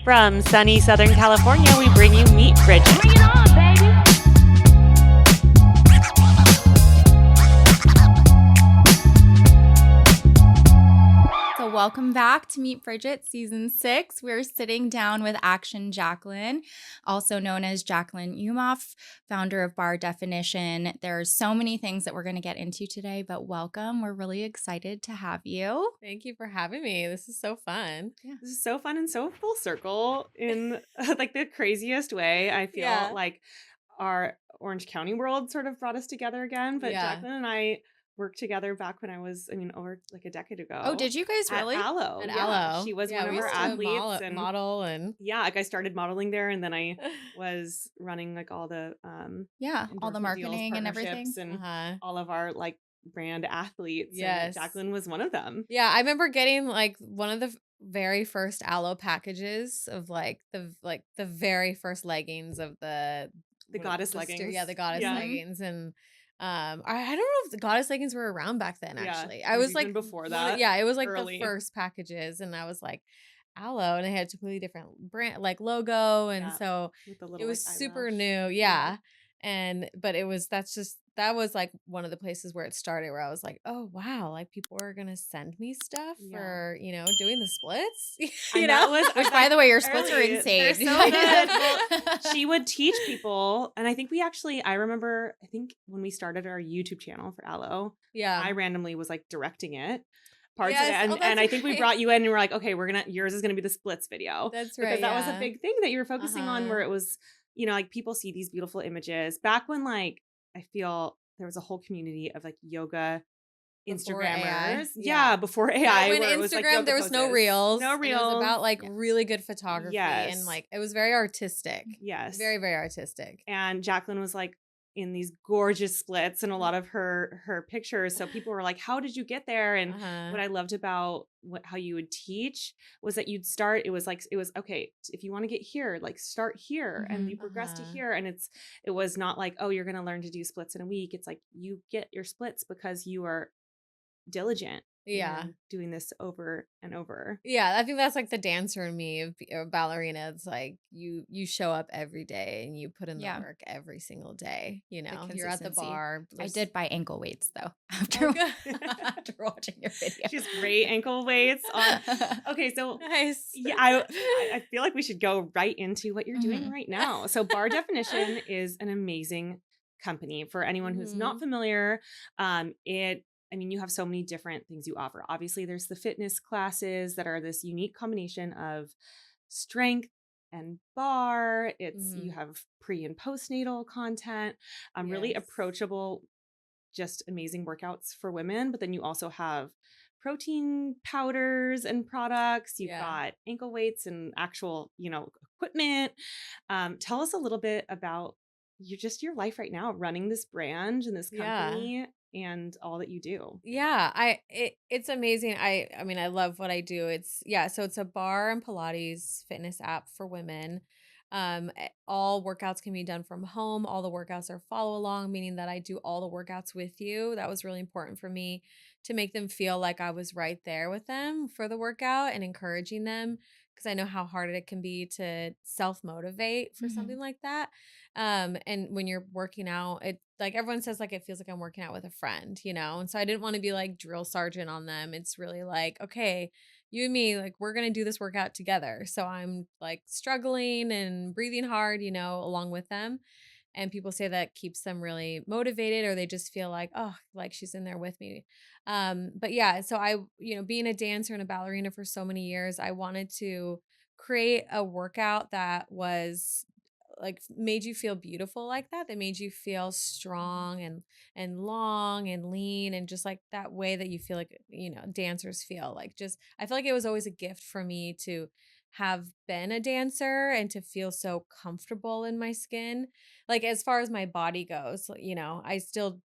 From sunny Southern California, we bring you Meet Bridget. Bring it on, baby. So welcome back to Meet Bridget Season 6. We're sitting down with Action Jacquelyn, also known as Jacquelyn Umof, founder of Barre Definition. There's so many things that we're going to get into today, but welcome. We're really excited to have you. Thank you for having me. This is so fun. This is so fun and so full circle in like the craziest way. I feel like our Orange County world sort of brought us together again. But Jacquelyn and I worked together back when I was, over like a decade ago. Oh, did you guys really? At Aloe. At yeah. Aloe. She was one of our athletes. And model and like I started modeling there, and then I was running like all the all the marketing and everything. And all of our like brand athletes. Yes. And Jacquelyn was one of them. Yeah, I remember getting like one of the very first Aloe packages of like the very first leggings of the goddess leggings. Yeah, the goddess leggings. And I don't know if the goddess leggings were around back then. Actually, I was like before that. It was like early. the first packages, and I was like Aloe, and they had a completely different brand like logo, and so it was super new. But that was like one of the places where it started, where I was like, oh wow, like people are gonna send me stuff for doing the splits. Which by the way, your splits are insane. They're so good. Well, she would teach people, and I think I remember when we started our YouTube channel for Aloe, I randomly was like directing it. Parts of it. And I think we brought you in and we're like, okay, yours is gonna be the splits video. That's right. Because that was a big thing that you were focusing on, where it was, like people see these beautiful images. Back when like I feel there was a whole community of like yoga Instagrammers. Before AI. When Instagram, was, like, there was no reels. No reels. It was about like really good photography. Yes. And like it was very artistic. Yes. Very, very artistic. And Jacquelyn was like in these gorgeous splits and a lot of her pictures. So people were like, how did you get there? And what I loved about how you would teach was that you'd start, it was okay, if you want to get here, like start here and you progress to here. And it was not like, oh, you're going to learn to do splits in a week. It's like you get your splits because you are diligent. Doing this over and over. I think that's like the dancer in me of ballerina. It's like you show up every day and you put in the work every single day. You're at the bar. I did buy ankle weights though after watching your video. She has great ankle weights on. Okay, so nice. I feel like we should go right into what you're doing right now. So Barre Definition is an amazing company. For anyone who's not familiar, you have so many different things you offer. Obviously, there's the fitness classes that are this unique combination of strength and barre. You have pre and postnatal content, really approachable, just amazing workouts for women. But then you also have protein powders and products. You've got ankle weights and actual, equipment. Tell us a little bit about your life right now, running this brand and this company. And all that you do. It's amazing. I love what I do. So it's a barre and Pilates fitness app for women. All workouts can be done from home. All the workouts are follow along, meaning that I do all the workouts with you. That was really important for me to make them feel like I was right there with them for the workout and encouraging them, because I know how hard it can be to self-motivate for something like that. And when you're working out, it like everyone says, like, it feels like I'm working out with a friend, And so I didn't want to be like drill sergeant on them. It's really like, okay, you and me, like, we're going to do this workout together. So I'm like struggling and breathing hard, along with them. And people say that keeps them really motivated, or they just feel like, oh, like she's in there with me. So I, being a dancer and a ballerina for so many years, I wanted to create a workout that was like made you feel beautiful like that made you feel strong and long and lean, and just like that way that you feel like, dancers feel like. Just, I feel like it was always a gift for me to have been a dancer and to feel so comfortable in my skin. Like, as far as my body goes, I still,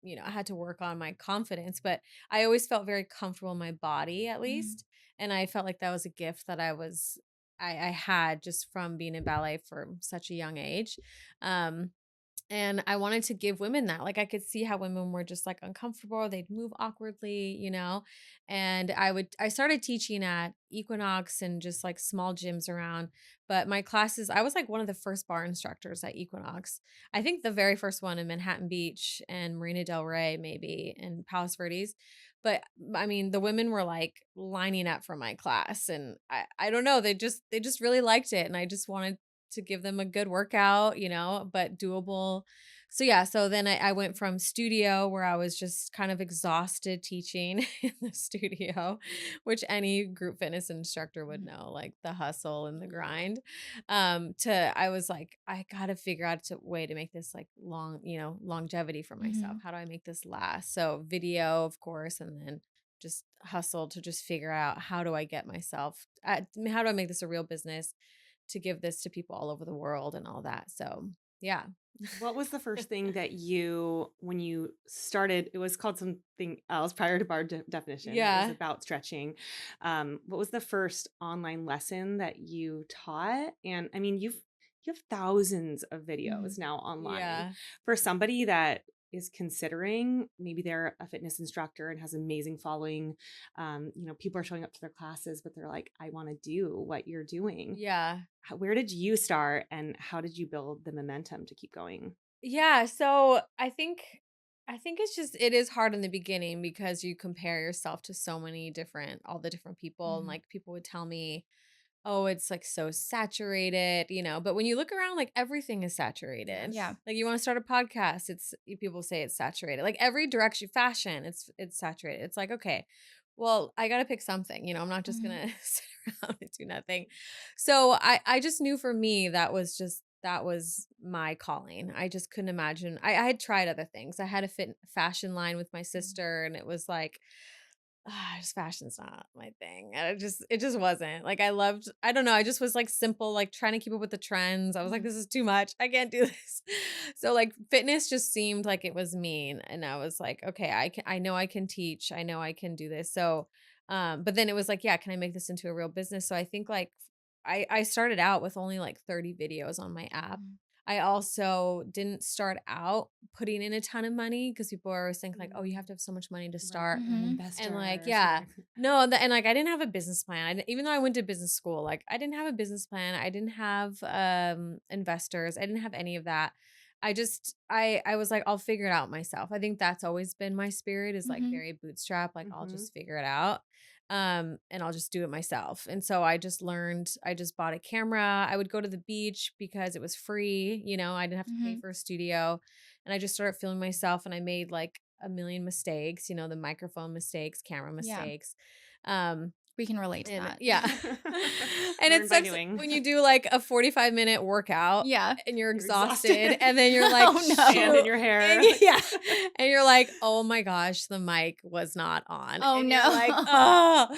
I had to work on my confidence, but I always felt very comfortable in my body, at least. And I felt like that was a gift that I had just from being in ballet for such a young age. And I wanted to give women that. Like I could see how women were just like uncomfortable, they'd move awkwardly, And I started teaching at Equinox and just like small gyms around. But my classes, I was like one of the first bar instructors at Equinox. I think the very first one in Manhattan Beach and Marina Del Rey, maybe, and Palos Verdes. But I mean, the women were like lining up for my class. And I don't know, they just really liked it. And I just wanted to give them a good workout, but doable. So yeah, so then I went from studio where I was just kind of exhausted teaching in the studio, which any group fitness instructor would know, like the hustle and the grind. To I was like, I gotta figure out a way to make this like longevity for myself. Mhm. How do I make this last? So video, of course, and then just hustle to just figure out how do I get myself, how do I make this a real business to give this to people all over the world and all that. So, yeah. What was the first thing that when you started, it was called something else prior to bar definition. It was Yeah. about stretching. What was the first online lesson that you taught? And I mean, you have thousands of videos Mhm. now online. Yeah. For somebody that is considering, maybe they're a fitness instructor and has amazing following. People are showing up to their classes, but they're like, I want to do what you're doing. Yeah. Where did you start and how did you build the momentum to keep going? Yeah, so I think it is hard in the beginning because you compare yourself to so many different all the different people, and Mhm. like people would tell me, "Oh, it's like so saturated," but when you look around, like everything is saturated. Yes. Yeah. Like you want to start a podcast, people say it's saturated. Like every direction, fashion, it's saturated. It's like, okay, well, I got to pick something, I'm not just Mhm. going to sit around and do nothing. So I just knew for me that was my calling. I just couldn't imagine. I had tried other things. I had a fit fashion line with my Mhm. sister, and it was like, just fashion's not my thing. And it just wasn't. Like I don't know, I just was like simple, like trying to keep up with the trends. I was like, Mhm. this is too much. I can't do this. So like fitness just seemed like it was mean. And I was like, okay, I know I can teach. I know I can do this. So but then it was like, yeah, can I make this into a real business? So I think like I started out with only like 30 videos on my app. Mhm. I also didn't start out putting in a ton of money because people are always thinking like, oh, you Mm, have to have so much money to right. start. You're an Mhm. And like, investor or yeah, something. no, and like I didn't have a business plan. Even though I went to business school, like I didn't have a business plan. I didn't have investors. I didn't have any of that. I was like, I'll figure it out myself. I think that's always been my spirit, is like Mhm. very bootstrap, like I'll Hmm. just figure it out. And I'll just do it myself. And so I just bought a camera. I would go to the beach because it was free, I didn't have to pay Mhm. for a studio. And I just started filming myself, and I made like a million mistakes, the microphone mistakes, camera Yeah. mistakes. Um, We can relate to and that. yeah. And it Learn by sucks doing. when you do like a 45-minute workout Yeah. and you're You're exhausted, exhausted. and then you're like, Oh, Sand no. in shoot. your And hair. yeah. And you're like, oh my gosh, the mic was not on. Oh, And you're like, no. oh,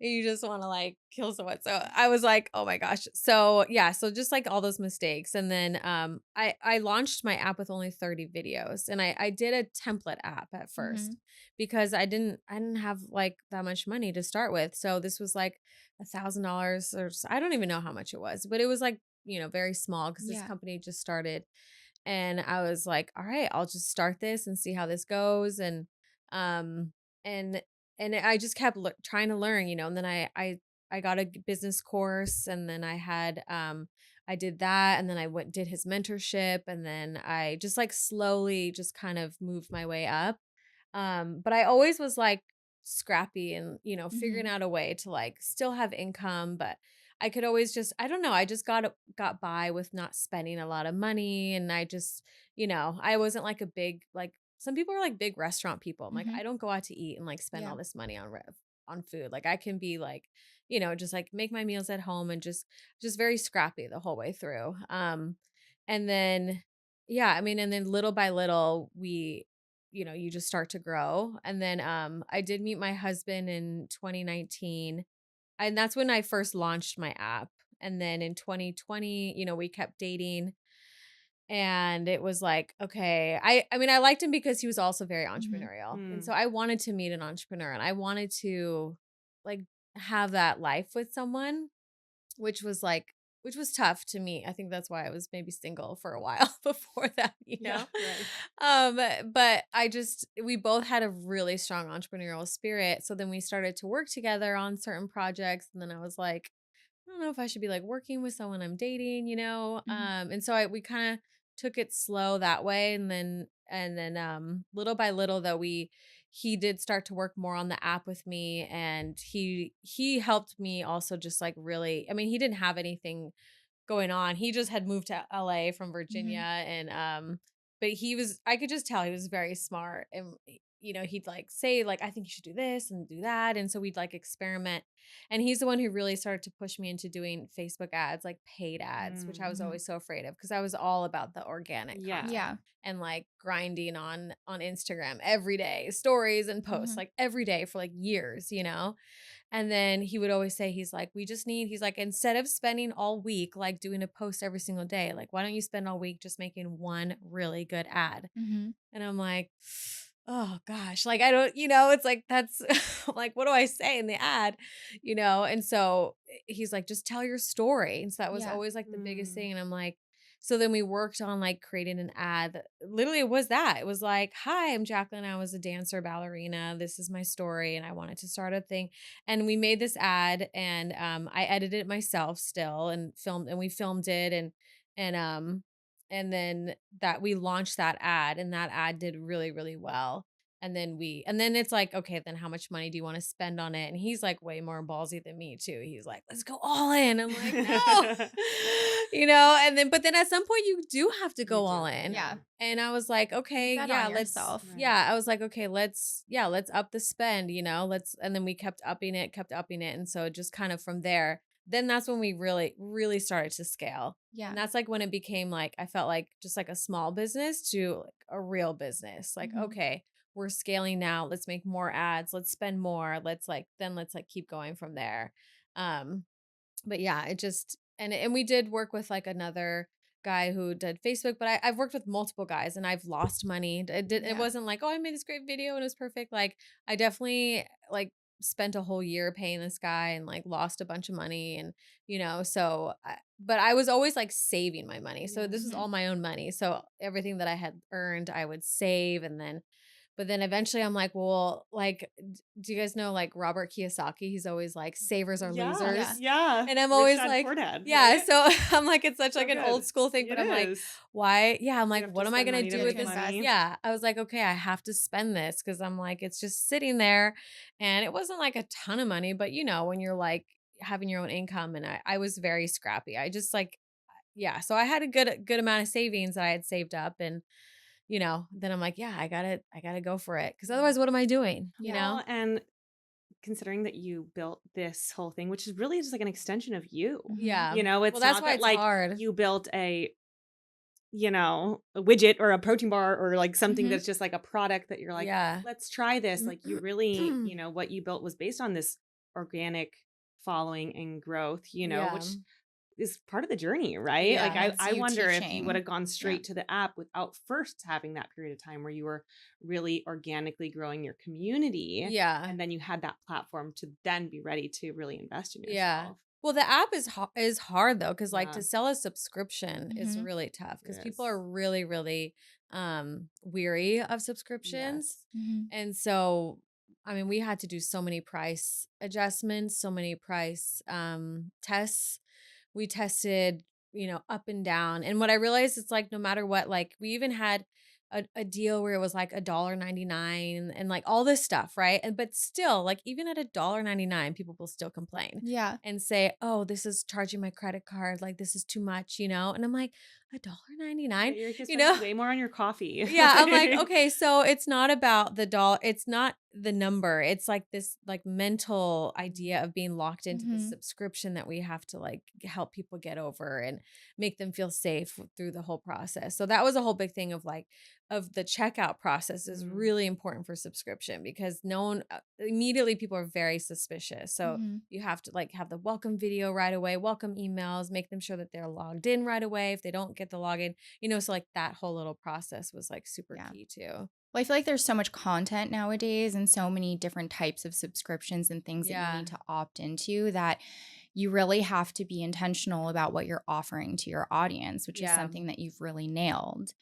you just want to like kill someone. So I was like, oh my gosh. So yeah, so just like all those mistakes. And then I launched my app with only 30 videos, and I did a template app at first Mhm. because I didn't have like that much money to start with. So this was like $1,000, or I don't even know how much it was, but it was like, very small because this Yeah. company just started. And I was like, all right, I'll just start this and see how this goes. Um and and I just kept trying to learn, and then I got a business course, and then I did that, and then I went did his mentorship, and then I just like slowly just kind of moved my way up. But I always was like scrappy and, figuring Mhm. out a way to like still have income, but I could always just, I don't know, I just got by with not spending a lot of money. And I just, I wasn't like a big, like some people are like big restaurant people. I'm like, Mhm. I don't go out to eat and like spend Yeah. all this money on food. Like I can be like, just like make my meals at home and just very scrappy the whole way through. And then yeah, I mean, and then little by little you just start to grow. And then I did meet my husband in 2019, and that's when I first launched my app. And then in 2020, we kept dating, and it was like, okay, I mean, I liked him because he was also very Mhm. entrepreneurial. And so Mm. I wanted to meet an entrepreneur, and I wanted to like have that life with someone, which was like which was tough to me. I think that's why I was maybe single for a while before that, Yeah, right. But we both had a really strong entrepreneurial spirit. So then we started to work together on certain projects. And then I was like, I don't know if I should be like working with someone I'm dating, you know? Mhm. And so we kind of took it slow that way. And then little by little though, he did start to work more on the app with me, and he helped me also just like really, I mean, he didn't have anything going on. He just had moved to LA from Virginia, Mhm. and but I could just tell he was very smart, and you know, he'd like say like, I think you should do this and do that, and so we'd like experiment. And he's the one who really started to push me into doing Facebook ads, like paid ads, which I was Mhm. always so afraid of because I was all about the organic Yeah. content Yeah. and like grinding on Instagram every day, stories and posts Mhm. like every day for like years, you know. And then he would always say, he's like, he's like, instead of spending all week, like doing a post every single day, like, why don't you spend all week just making one really good ad? Mhm. And I'm like, oh gosh, like, I don't, you know, it's like, that's like, what do I say in the ad? You know? And so he's like, just tell your story. And so that was Yeah. always like the biggest Mm. thing. And I'm like, so then we worked on like creating an ad. Literally, it was that. It was like, hi, I'm Jacquelyn. I was a dancer, ballerina. This is my story. And I wanted to start a thing. And we made this ad, and I edited it myself still and we filmed it, and and then that we launched that ad, and that ad did really, really well. And then it's like, okay, then how much money do you want to spend on it? And he's like way more ballsy than me too. He's like, let's go all in. I'm like, no, you know, but then at some point you do have to You go do. all in. Yeah. And I was like, You okay, bet yeah, on yourself. Right. I was like, okay, let's up the spend, you know, and then we kept upping it, kept upping it. And so just kind of from there, then that's when we really, really started to scale. Yeah. And that's like when it became like, I felt like just like a small business to like a real business. Like, Mhm. okay, we're scaling now. Let's make more ads. Let's spend more. Let's like keep going from there. Um, but yeah, it just and we did work with like another guy who did Facebook, but I've worked with multiple guys and I've lost money. It Yeah. wasn't like, oh, I made this great video and it was perfect. Like I definitely like spent a whole year paying this guy and like lost a bunch of money, and you know, but I was always like saving my money. So Yeah. this was Mhm. all my own money. So everything that I had earned, I would save, and then but then eventually I'm like, well, like, do you guys know like Robert Kiyosaki? He's always like, savers are Yeah. Yeah. losers. Yeah. And I'm Rich always dad, like, poor dad, yeah. right? So I'm like, it's such So like an old good. school thing, It but I'm like, is. why? Yeah. I'm You like, have to what am I spend going to money to do Need with to make this? invest. money. Yeah. I was like, okay, I have to spend this because I'm like, it's just sitting there. And it wasn't like a ton of money, but you know, when you're like having your own income, and I was very scrappy. I just like, yeah. So I had a good amount of savings that I had saved up, and you know, then I'm like, yeah, I gotta go for it. Cause otherwise, what am I doing? You Yeah. know? Well, and considering that you built this whole thing, which is really just like an extension of you. Mhm. Yeah. You know, Well, it's that's not why that it's like hard. you built a widget or a protein bar or like something Mhm. that's just like a product that you're like, Yeah. let's try this. Like you really, what you built was based on this organic following and growth, Yeah. which is part of the journey, right? Like Yeah. That's I you wonder if you would teaching. have gone Yeah. straight to the app without first having that period of time where you were really organically growing your community, Yeah. and then you had that platform to then be ready to really invest in Yeah. yourself. Well, the app is hard though, because like Yeah, to sell a subscription is Mhm. really tough because people yes. are really, really weary of subscriptions. Yes. Mhm. And so I mean, we had to do so many price adjustments, so many price tests. We tested, you know, up and down. And what I realized is like no matter what, like we even had a deal where it was like $1.99 and like all this stuff, right? And but still, like even at $1.99, people will still complain Yeah. and say, "Oh, this is charging my credit card. Like this is too much," you know? And I'm like, Yeah, $1.99, you're you know? spending way more on your coffee. Yeah, I'm like, okay, so it's not about the dollar, it's not the number. It's like this like mental idea of being locked into the Mhm. subscription that we have to like help people get over and make them feel safe through the whole process. So that was a whole big thing of like of the checkout process is Mm. really important for subscription because no one immediately people are very suspicious. So Mhm. you have to like have the welcome video right away, welcome emails, make them sure that they're logged in right away if they don't get the login, you know, so like that whole little process was like super Yeah. key too. Well, I feel like there's so much content nowadays and so many different types of subscriptions and things that you Yeah. need to opt into that you really have to be intentional about what you're offering to your audience, which is Yeah. something that you've really nailed.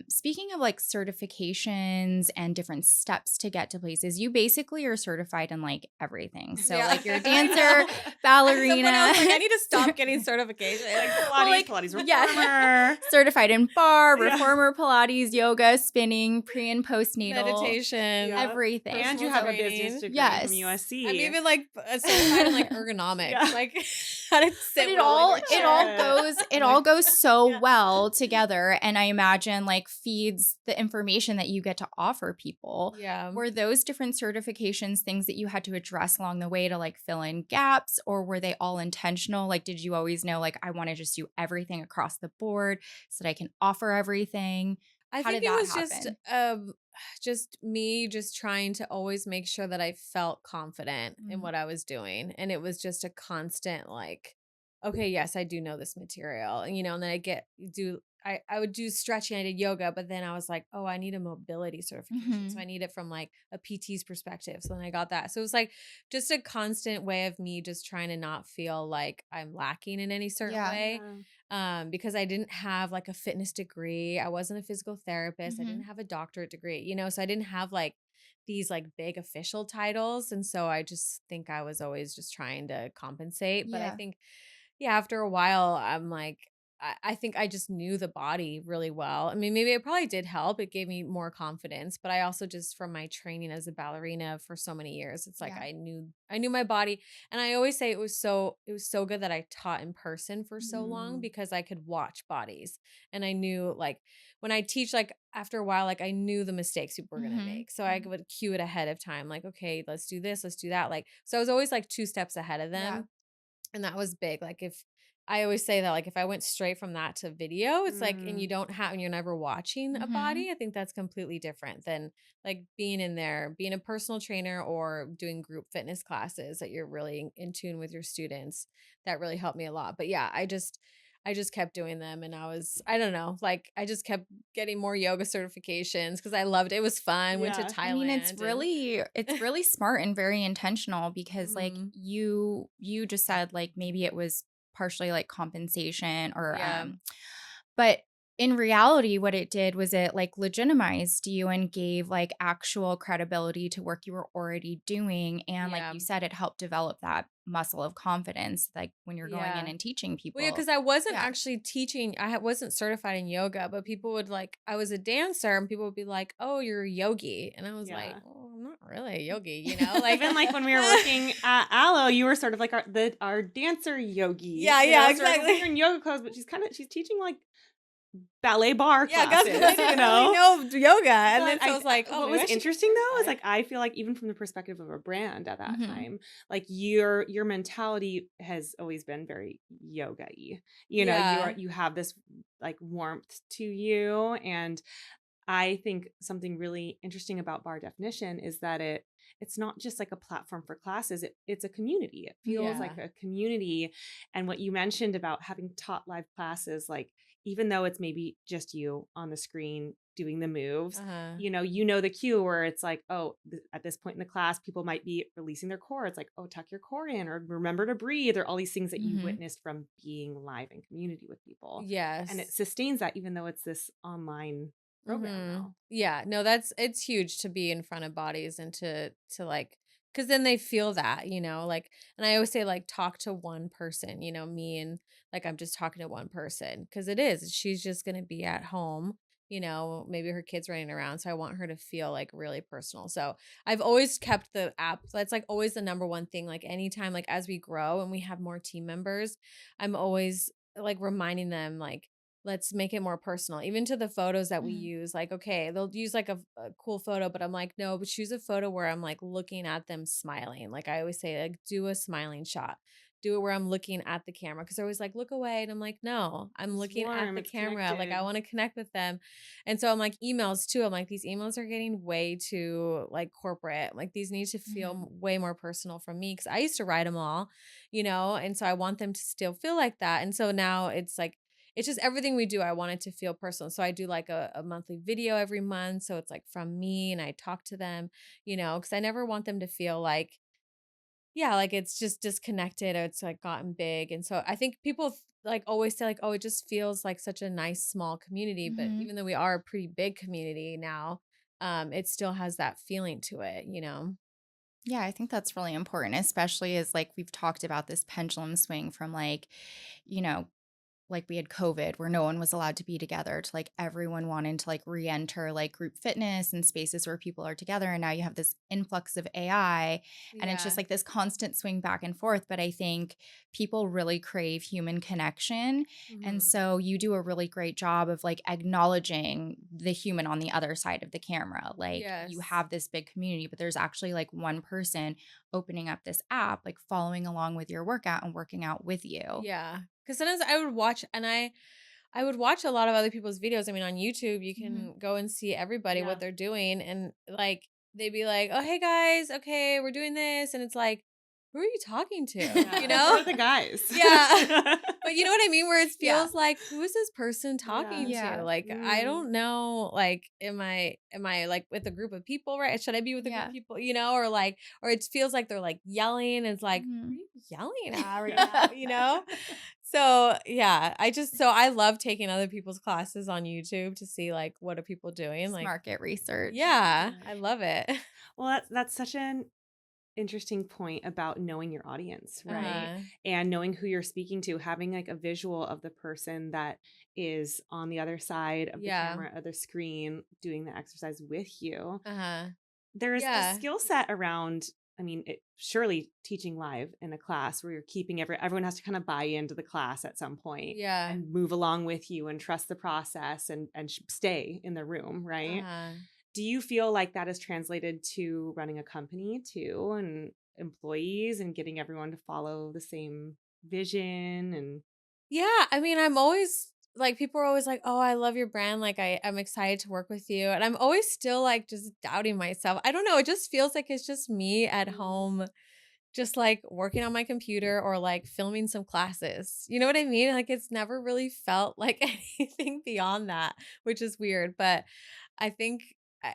Speaking of like certifications and different steps to get to places, you basically are certified in like everything. So Yeah. like you're a I dancer, know. At some point, ballerina, I was like, I need to stop getting certification. Like Pilates, Well, like, Pilates yeah. reformer. certified in bar, Yeah. reformer, Pilates, yoga, spinning, pre and postnatal, Meditation. Yeah. everything. And you Personal have a training. business degree Yes. from USC. I'm even like certified in like ergonomics, Yeah. like how to But sit it well all in your it all chair. goes it I'm all like, goes so yeah. well together, and I imagine like feeds the information that you get to offer people. Yeah. Were those different certifications things that you had to address along the way to like fill in gaps, or were they all intentional? Like, did you always know like I want to just do everything across the board so that I can offer everything? I How think did it that was happen? just me just trying to always make sure that I felt confident in Mm. what I was doing. And it was just a constant like, okay, yes, I do know this material. And and then I would do stretching, I did yoga, but then I was like, oh, I need a mobility certification. So Mhm. I need it from like a PT's perspective. So then I got that. So it was like just a constant way of me just trying to not feel like I'm lacking in any certain Yeah. way, Yeah. because I didn't have like a fitness degree. I wasn't a physical therapist. I didn't Mhm. have a doctorate degree, so I didn't have like these like big official titles. And so I just think I was always just trying to compensate. But I Yeah. think, yeah, after a while, I'm like, I think I just knew the body really well. I mean, maybe it probably did help. It gave me more confidence, but I also just from my training as a ballerina for so many years, it's like Yeah. I knew my body. And I always say it was so good that I taught in person for so long Mhm. because I could watch bodies. And I knew like when I teach, like after a while, like I knew the mistakes people were gonna Mhm. make. So I would cue it ahead of time, like, okay, let's do this, let's do that. Like, so I was always like 2 steps ahead of Yeah. them. And that was big. Like if I always say that, like if I went straight from that to video, it's like, and Mm. and you're never watching a Mhm. body, I think that's completely different than like being in there, being a personal trainer or doing group fitness classes that you're really in tune with your students. That really helped me a lot. But yeah, I just kept doing them, and I don't know, like I just kept getting more yoga certifications because I loved it. It was fun. Went to Yeah. I mean, Thailand and it's really smart and very intentional because like Mhm. you just said like maybe it was partially like compensation or Yeah. but in reality what it did was it like legitimized you and gave like actual credibility to work you were already doing, and like Yeah. you said it helped develop that muscle of confidence like when you're going in Yeah. and teaching Well, yeah, people. because I wasn't Yeah. actually teaching. Wasn't certified in yoga, but people would like. I was a dancer, and people would be like, "Oh, you're a yogi," and I was like, Yeah. "Oh, I'm not really a yogi." Like, Even like when we were working at Aloe, you were sort of like our dancer yogi. yeah, You yeah, know, sort of exactly. wearing yoga clothes, but she's teaching like ballet bar Yeah, because I classes, didn't really know yoga, and then But so I was like, "Oh, what maybe was I should interesting though is certify." like I feel like even from the perspective of a brand at that Mhm. time, like your mentality has always been very yoga-y. Yeah, You have this like warmth to you, and I think something really interesting about bar definition is that it's not just like a platform for classes. It's a community. It feels like yeah, a community. And what you mentioned about having taught live classes, like even though it's maybe just you on the screen doing the moves, uh huh, the cue where it's like, oh, at this point in the class, people might be releasing their core. It's like, oh, tuck your core in or remember to breathe or all these things that you Mhm. witnessed from being live in community with people. And it yes. sustains that even though it's this online program now. Yeah, no, it's huge to be in front of bodies and to like, because then they feel that, like, and I always say like talk to one person, me, and like I'm just talking to one person because she's just gonna be at home, maybe her kids running around, so I want her to feel like really personal. So I've always kept the app. That's like always the number one thing. Like anytime, like as we grow and we have more team members, I'm always like reminding them like, let's make it more personal. Even to the photos that we Mhm. use, like, okay, they'll use like a cool photo, but I'm like, no, but choose a photo where I'm like looking at them smiling. Like I always say, like, do a smiling shot. Do it where I'm looking at the camera. Cause they're always like, look away. And I'm like, no, I'm It's looking at warm, the it's camera. Like I connected. want to connect with them. And so I'm like, emails too. I'm like, these emails are getting way too like corporate. Like these need to feel Mhm. way more personal from me. Cause I used to write them all, and so I want them to still feel like that. And so now it's like, it's just everything we do. I want it to feel personal. So I do like a monthly video every month. So it's like from me and I talk to them, because I never want them to feel like yeah, like it's just disconnected or it's like gotten big. And so I think people like always say like, oh, it just feels like such a nice small community. But Mhm. even though we are a pretty big community now, it still has that feeling to it, you know? Yeah, I think that's really important, especially as like we've talked about this pendulum swing from like, you know, like we had COVID where no one was allowed to be together to like everyone wanting to like re-enter like group fitness and spaces where people are together. And now you have this influx of AI and it's just Yeah. like this constant swing back and forth. But I think people really crave human connection. And Hmm. so you do a really great job of like acknowledging the human on the other side of the camera. Like you Yes. have this big community, but there's actually like one person opening up this app, like following along with your workout and working out with you. Yeah. Cause sometimes I would watch and I would watch a lot of other people's videos. I mean, on YouTube, you Mhm. can go and see everybody Yeah. what they're doing. And like, they'd be like, oh, hey guys, okay, we're doing this. And it's like, who are you talking to? Yeah. You Like, who know? are the guys? Yeah. But you know what I mean? Where it Yeah. feels like, who is this person Yeah. talking to? Yeah. Like, I Mm. don't know. Like, am I like with a group of people, right? Should I be with a group of Yeah. people, or like, or it feels like they're like yelling. It's like, who are Mhm. you yelling at right Yeah. now? So yeah, so I love taking other people's classes on YouTube to see like what are people doing. Just Like, market research. yeah, Yeah. I love it. Well, that's such an interesting point about knowing your audience, right? Uh-huh. And knowing who you're speaking to, having like a visual of the person that is on the other side of the Yeah. camera or the screen doing the exercise with you. Uh-huh. There's a Yeah. skill set around, I mean, surely teaching live in a class where you're keeping everyone has to kind of buy into the class at some point Yeah. and move along with you and trust the process and stay in the room, right? Uh-huh. Do you feel like that is translated to running a company too and employees and getting everyone to follow the same vision and Yeah, I mean, I'm always like people are always like, "Oh, I love your brand. Like I'm excited to work with you." And I'm always still like just doubting myself. I don't know, it just feels like it's just me at Mm. home just like working on my computer or like filming some classes. You know what I mean? Like it's never really felt like anything beyond that, which is weird, but I think I,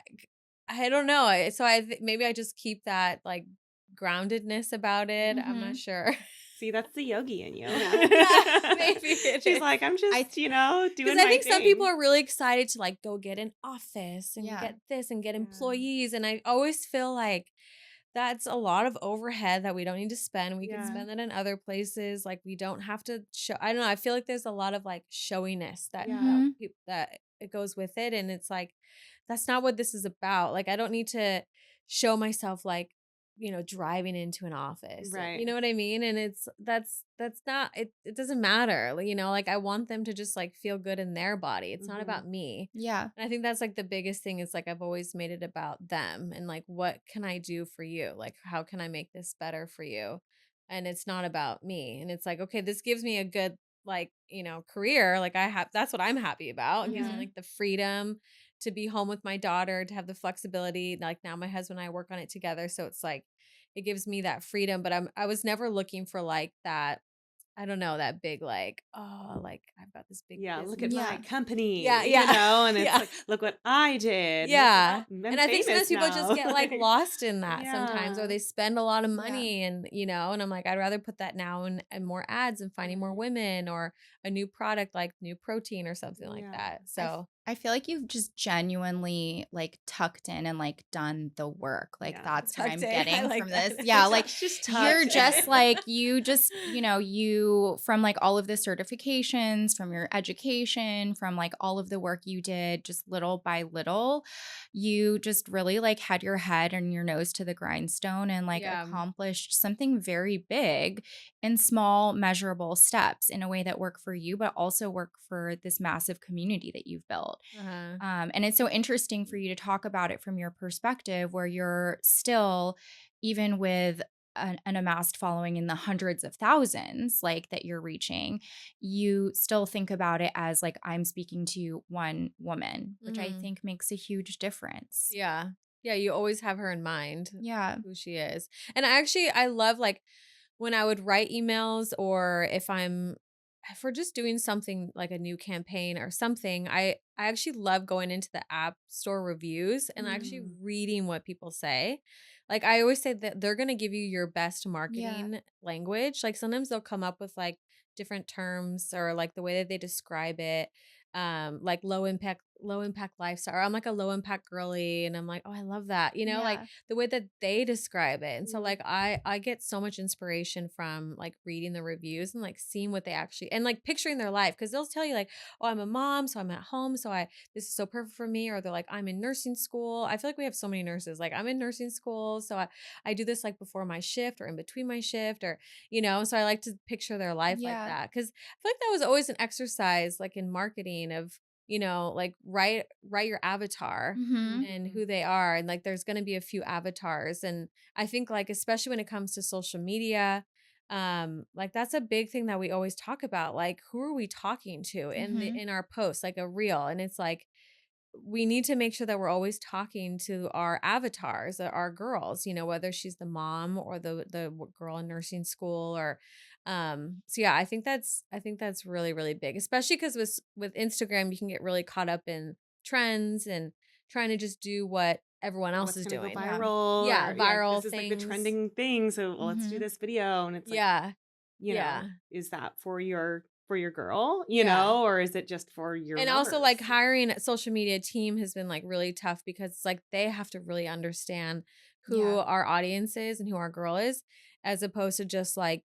I don't know. Maybe I just keep that like groundedness about it. I'm not Mhm. sure. see that's the yogi in you. Yeah. Yeah, maybe it She's is. like, I'm I just, Because doing I my think some people thing. are really excited to like go get an office and Yeah. get this and get Yeah. employees. And I always feel like that's a lot of overhead that we don't need to spend. We can Yeah. Mhm. spend that in other places. Like we don't have to show. I don't know. I feel like there's a lot of like showiness Yeah. Mhm. that it goes with it, and it's like that's not what this is about. Like I don't need to show myself like driving into an office. You Right. know what I mean? And that's not it. It doesn't matter. Like, like I want them to just like feel good in their body. It's not Hmm. about me. Yeah. And I think that's like the biggest thing is like I've always made it about them and like what can I do for you? Like how can I make this better for you? And it's not about me. And it's like, okay, this gives me a good like, career. Like that's what I'm happy about. It gives me Yeah. Mhm. like the freedom to be home with my daughter, to have the flexibility. Like now my husband and I work on it together. So it's like it gives me that freedom. But I was never looking for like that I don't know, that big like, oh, like I've got this big Yeah, look at business. my Yeah. Yeah, company, yeah. and it's Yeah. like, look what I did. Look Yeah. how And I'm I think sometimes famous people just now. get like lost in that sometimes, or Yeah. they spend a lot of Yeah. money and I'm like, I'd rather put that now in more ads and finding more Right. women or a new product like new protein or something like Yeah. that. So I feel like you've just genuinely like tucked in and like done the work. Like Yeah. that's what tucked I'm in. I getting like from this. that. Yeah, like Just you're tucked just in. like you from like all of the certifications, from your education, from like all of the work you did just little by little, you just really like had your head and your nose to the grindstone and like Yeah. accomplished something very big in small measurable steps in a way that work for you but also work for this massive community that you've built. Uh-huh. And it's so interesting for you to talk about it from your perspective, where you're still, even with an amassed following in the hundreds of thousands, like that you're reaching, you still think about it as like, I'm speaking to one woman, which I Mhm. think makes a huge difference. Yeah. Yeah, you always have her in mind, Yeah. who she is. And I love like when I would write emails or if we're just doing something like a new campaign or something, I actually love going into the app store reviews and actually Mm. reading what people say. like I always say that they're going to give you your best Yeah. marketing language. Like sometimes they'll come up with like different terms or like the way that they describe it. Like low impact lifestyle. Or I'm like a low impact girly and I'm like, oh, I love that. You know, like Yeah. the way that they describe it. And so Mhm. like I get so much inspiration from like reading the reviews and like seeing what they actually and like picturing their life because they'll tell you like, oh, I'm a mom, so I'm at home, so I this is so perfect for me. Or they're like, I'm in nursing school. I feel like we have so many nurses. Like I'm in nursing school, so I do this like before my shift or in between my shift, or so I like to picture their life like Yeah. that because I feel like that was always an exercise like in marketing of like write your avatar Mhm. and Mhm. who they are. And like there's going to be a few avatars. And I think like especially when it comes to social media, like that's a big thing that we always talk about. Like who are we talking to Mhm. in our posts, like a reel? And it's like we need to make sure that we're always talking to our avatars, our girls, whether she's the mom or the girl in nursing school or so yeah, I think that's really, really big, especially because with Instagram, you can get really caught up in trends and trying to just do what everyone else What's is gonna go doing. Yeah. viral, Yeah, or yeah, viral this is like the things. trending thing, so well, let's do Mhm. this video, and it's like, Yeah. you Yeah. know, is that for your girl, Yeah. or is it just for your And also like lovers? hiring a social media team has been like really tough because it's like they have to really understand who Yeah. our audience is and who our girl is, as opposed to just like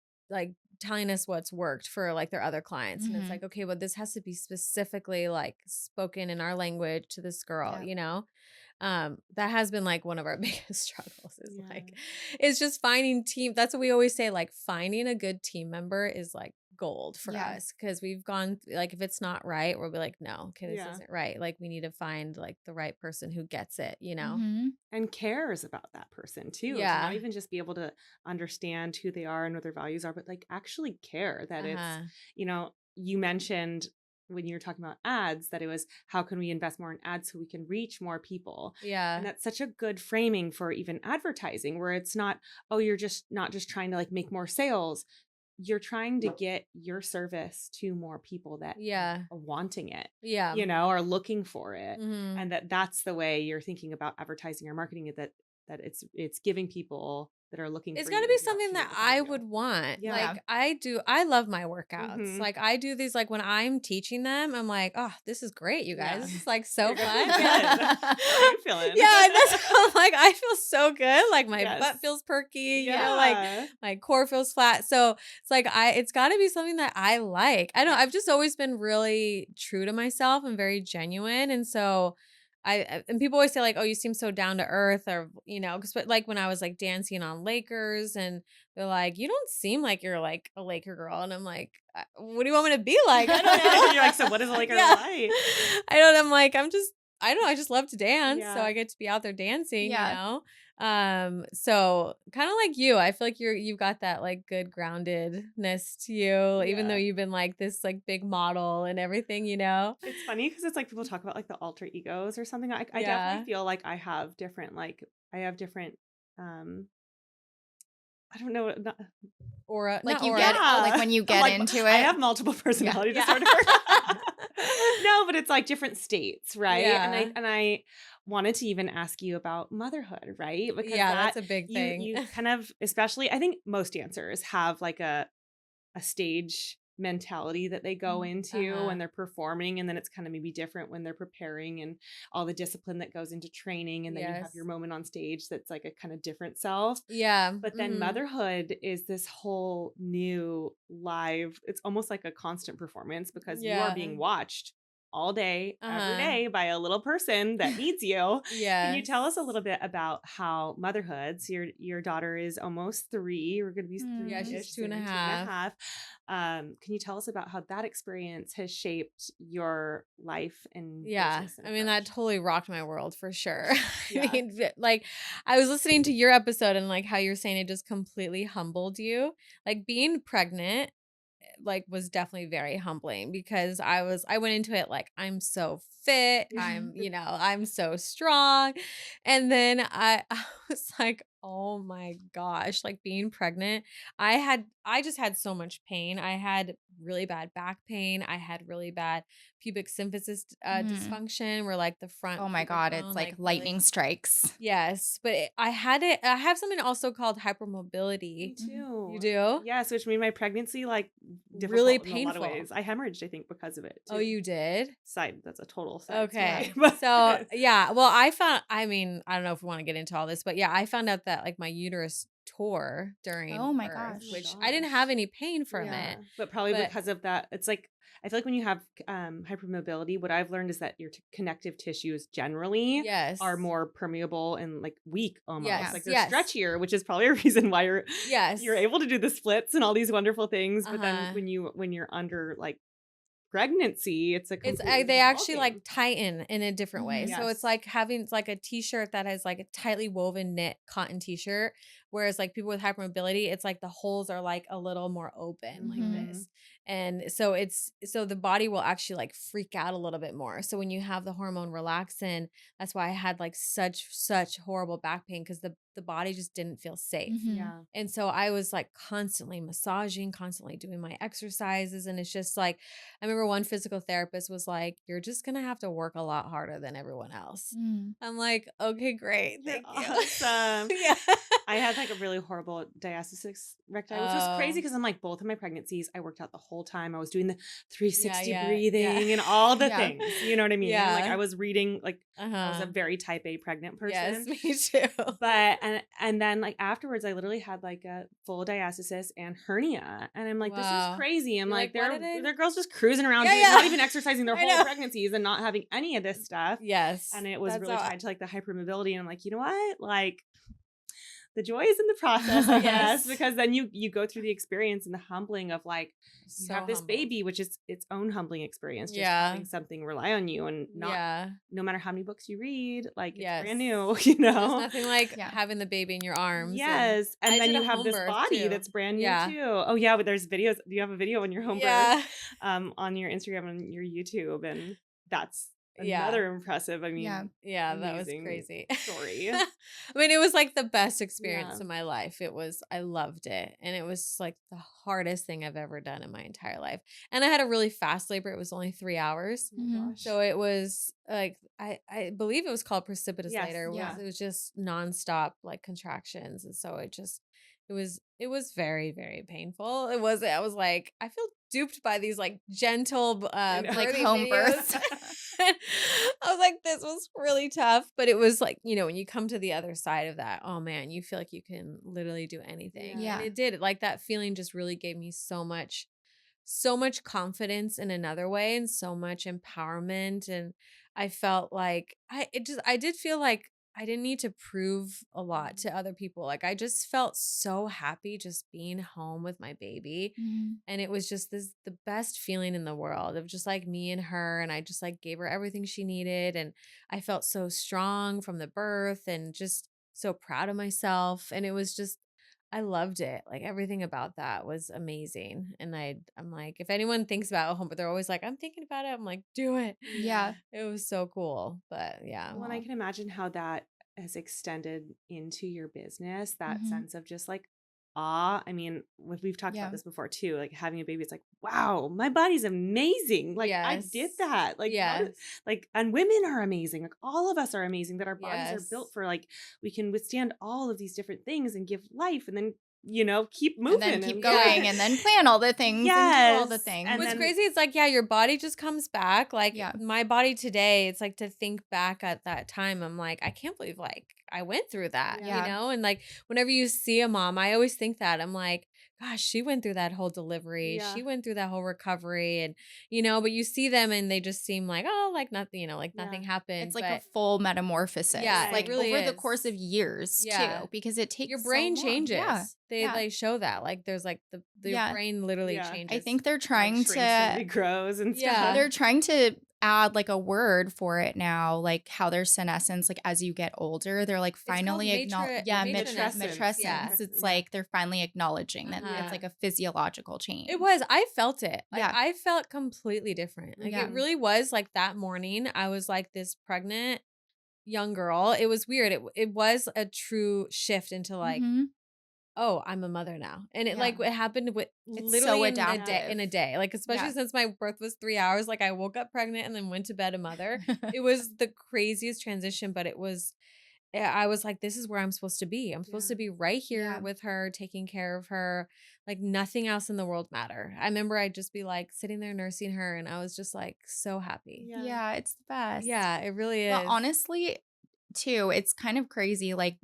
telling us what's worked for like their other clients. And it's Mhm. like, okay, well, this has to be specifically like spoken in our language to this girl, Yeah. that has been like one of our biggest struggles is Yeah. like it's just finding team. That's what we always say, like finding a good team member is like gold for Yeah. us because we've gone like if it's not right, we'll be like, no, okay, this Yeah. isn't right. Like we need to find like the right person who gets it. Mhm. And cares about that person too, to not Yeah. even just be able to understand who they are and what their values are, but like actually care that it's, Uh-huh. you mentioned when you were talking about ads that it was how can we invest more in ads so we can reach more people. And Yeah. that's such a good framing for even advertising where it's not, oh, you're just not just trying to like make more sales. You're trying to get your service to more people that Yeah. are wanting it, Yeah. are looking for it, Mm-hmm. and that's the way you're thinking about advertising or marketing it, that it's giving people that are looking It's for got to you be the something opportunity that to find I you. would want. Yeah. Yeah. Like I love my workouts. Mhm. Like I do these like when I'm teaching them, I'm like, "Oh, this is great, you guys. Yeah. This is like so You're good. fun." Good. How are you feeling? Yeah, and that's I'm like I feel so good. Like my Yes. butt feels perky, like Yeah. my core feels flat. So, it's like it's got to be something that I like. I don't know, Yeah. I've just always been really true to myself and very genuine. And so and people always say like, "Oh, you seem so down to earth," or because like when I was like dancing on Lakers, and they're like, "You don't seem like you're like a Laker girl," and I'm like, "What do you want me to be like? I don't You're like, so know." what is a Laker Yeah, like? I don't. I'm like, I don't know. I just love to dance, so Yeah. I get to be out there dancing. Yeah. So kind of like you, I feel like you've got that like good groundedness to you, even though Yeah. you've been like this like big model and everything. It's funny because it's like people talk about like the alter egos or something. I definitely Yeah. feel like I have different I don't know, Aura, Like not you aura. get like yeah. when you I'm get like, into I it. have multiple personality Yeah. disorder. No, but it's like different states, right? And Yeah. I wanted to even ask you about motherhood, right? Because Yeah, that that's a big thing. you kind of, especially I think most dancers have like a stage mentality that they go into when Uh-huh. they're performing, and then it's kind of maybe different when they're preparing and all the discipline that goes into training, and then you have your Yes. moment on stage that's like a kind of different self. Yeah. But then Mhm. motherhood is this whole new live, it's almost like a constant performance because you are Yeah. being watched all day, every Uh-huh. day by a little person that needs you. Can you tell us a Yes. little bit about how motherhood, so your daughter is almost 3, we're going to be Yeah, she's 3-ish two and a soon, 2.5. half. Can you tell us about how that experience has shaped your life and Yeah. business and I mean, that approach? totally rocked my world for sure. I Yeah. mean, like I was listening to your episode and like how you're saying it just completely humbled you. Like being pregnant like was definitely very humbling because I went into it like I'm so fit, I'm so strong. And then I I was like, Oh my gosh, like being pregnant, I just had so much pain. I had really bad back pain. I had really bad pubic symphysis Mhm. dysfunction where like the front Oh my pubic god, it's bone like like lightning really. strikes. Yes, but I have something also called Me hypermobility. Mhm. You too. do? Yes, which made my pregnancy like Really difficult in a lot of painful. ways. I hemorrhaged, I think, because of it Oh, too. you did? That's a total side Yeah. story. Okay. But So, yeah, well, I mean, I don't know if we want to get into all this, but yeah, I found out that like my uterus tore Oh during my birth, oh my gosh. which I didn't have gosh. any pain from Yeah, it. but probably But because of that, it's like I feel like when you have hypermobility, what I've learned is that your connective tissues generally are yes. more permeable and like weak almost. Yeah. Yes. Like they're Yes. stretchier, which is probably a reason why you're Yes. able to do the splits and all these wonderful things. But then Uh-huh. when you're under like pregnancy, it's a completely They different actually like ballgame. tighten in a different way. Mhm. So it's Yes. like having like a t-shirt that has like a tightly woven knit cotton t-shirt. Whereas like people with hypermobility, it's like the holes are like a little more open like Mhm. Hmm. this. And so so the body will actually like freak out a little bit more. So when you have the hormone relaxin, that's why I had like such horrible back pain because the body just didn't feel safe. Mhm. Yeah. And so I was like constantly massaging, constantly doing my exercises. And it's just like, I remember one physical therapist was like, you're just going to have to work a lot harder than everyone else. Mm. I'm like, okay, great. You're Thank you. awesome. Yeah. I had like a really horrible diastasis recti, which was crazy Oh, because I'm like both of my pregnancies, I worked out the whole time. I was doing the yeah, 360 yeah. breathing and all the Yeah. things. You know what I mean? Like I Yeah. was reading, like I was a Uh-huh. very type A pregnant Yes, person. me too. But and then like afterwards I literally had like a full diastasis and hernia. And I'm like, this is Wow. crazy. I'm You're like, like, what did I? they're girls just cruising around Yeah, doing not yeah. even exercising their I whole know. pregnancies and not having any of this stuff. Yes. And it was That's really how tied to like the hypermobility. And I'm like, you know what? Like the joy is in the process, I guess, yes. because then you go through the experience and the humbling of like you So have this humbled. baby, which is its own humbling experience, just Yeah. having something rely on you and not Yeah. no matter how many books you read, like it's Yes. brand new, you There's know? nothing like Yeah. having the baby in your arms. And Yes. And I then did you a have home this birth body too. that's brand new Yeah. too. Oh yeah, but there's videos. You have a video on your home birth, Yeah. on your Instagram and your YouTube, and that's Yeah. another impressive, I Yeah. mean, Yeah, that was amazing crazy. story. I mean, it was like the best experience Yeah. of my life. I loved it. And it was like the hardest thing I've ever done in my entire life. And I had a really fast labor. It was only 3 hours. Oh my Mhm. gosh. So it was like, I believe it was called precipitous Yes. labor. Yeah. It was just nonstop like contractions. And so it was very, very painful. I was like, I feel duped by these like gentle I know. Like birthing home videos. births. I was like, this was really tough. But it was like, when you come to the other side of that, oh man, you feel like you can literally do anything. Yeah. And Yeah. it did. Like that feeling just really gave me so much confidence in another way and so much empowerment. And I felt like I did feel like I didn't need to prove a lot to other people. Like I just felt so happy just being home with my baby. Mhm. And it was just the best feeling in the world of just like me and her. And I just like gave her everything she needed. And I felt so strong from the birth and just so proud of myself. And it was just, I loved it. Like everything about that was amazing. And I'm like, if anyone thinks about home, but they're always like, I'm thinking about it. I'm like, do it. Yeah. It was so cool. But yeah. Well, and I Wow. can imagine how that has extended into your business, that Mhm. sense of just like awe. I mean, we've talked about Yeah. this before too, like having a baby, it's like, wow, my body's amazing. Like I did Yes. that. Like how did, Yes. like, and women are amazing. Like all of us are amazing, that our bodies are built Yes. for like we can withstand all of these different things and give life and then, keep And then moving keep and Yeah. going and then plan all the things and do all the yes. things. And What's then crazy is like, yeah, your body just comes back. Like Yeah. my body today, it's like to think back at that time. I'm like, I can't believe like I went through that, Yeah. And like whenever you see a mom, I always think that I'm like, gosh, she went through that whole delivery. yeah. She went through that whole recovery and, but you see them and they just seem like, oh, like nothing, like Yeah. nothing happened. It's like a But full metamorphosis. yeah, it Like really over the is. course of years Yeah. too, because it takes Your so brain long. changes. Yeah. They Yeah. they show that. Like there's like the your Yeah. brain literally Yeah. changes. I think they're Like trying shrinks and to regrows and Yeah. stuff. they're trying to add like a word for it now, like how there's senescence, like as you get older, they're like called finally acknowledge matrescence. matrescence. Yeah. It's Yeah. like they're finally acknowledging that Uh-huh. it's like a physiological change. It was. I felt it. Like Yeah. I felt completely different. Like Yeah. it really was like that morning. I was like this pregnant young girl, it was weird. It was a true shift into like, Mhm. oh, I'm a mother now. And it Yeah. like it happened with It's so literally adaptive. in a day. Like especially Yeah. since my birth was 3 hours, like I woke up pregnant and then went to bed a mother. It was the craziest transition, but it was I was like, this is where I'm supposed to be. I'm supposed Yeah. to be right here Yeah. with her, taking care of her. Like nothing else in the world matter. I remember I'd just be like sitting there nursing her and I was just like so happy. Yeah. Yeah, it's the best. Yeah, it really But is. honestly, too, it's kind of crazy. Like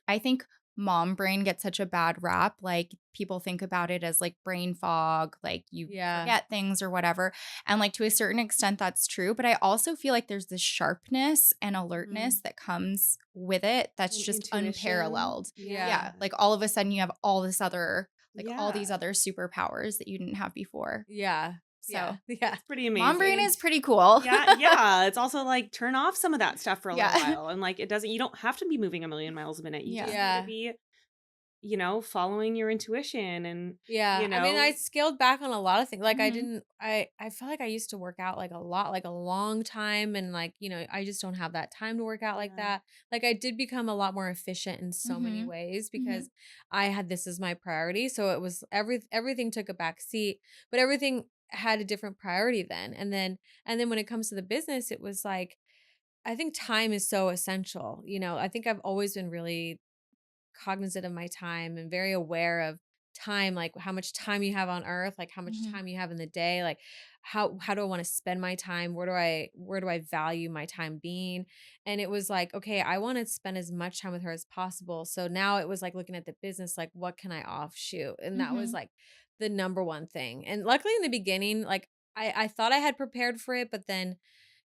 I think mom brain gets such a bad rap. Like people think about it as like brain fog, like you Yeah. forget things or whatever. And like to a certain extent, that's true. But I also feel like there's this sharpness and Mhm. alertness that comes with it that's And just intuition. unparalleled. Yeah. Yeah. Like all of a sudden you have all this other, like all these Yeah. other superpowers that you didn't have before. Yeah. Yeah. So Yeah. It's pretty mom brain amazing. is pretty cool. Yeah, yeah. It's also like turn off some of that stuff for a little Yeah. while. And like you don't have to be moving a million miles a minute. You Yeah. just need to Yeah. be, following your intuition and, Yeah. you I mean, I know, scaled back on a lot of things. Like I Mhm. didn't I felt like I used to work out like a lot, like a long time and like, I just don't have that time to work out like yeah. that. Like I did become a lot more efficient in so many Mhm. ways Mhm. because I had this as my priority. So it was everything took a back seat, but everything had a different priority then. And then when it comes to the business, it was like I think time is so essential. I think I've always been really cognizant of my time and very aware of time, like how much time you have on earth, like how much Mhm. time you have in the day, like how do I want to spend my time, where do I value my time being. And it was like, okay, I want to spend as much time with her as possible. So now it was like looking at the business, like what can I offshoot, and that was Mhm. like the number one thing. And luckily in the beginning, like I thought I had prepared for it, but then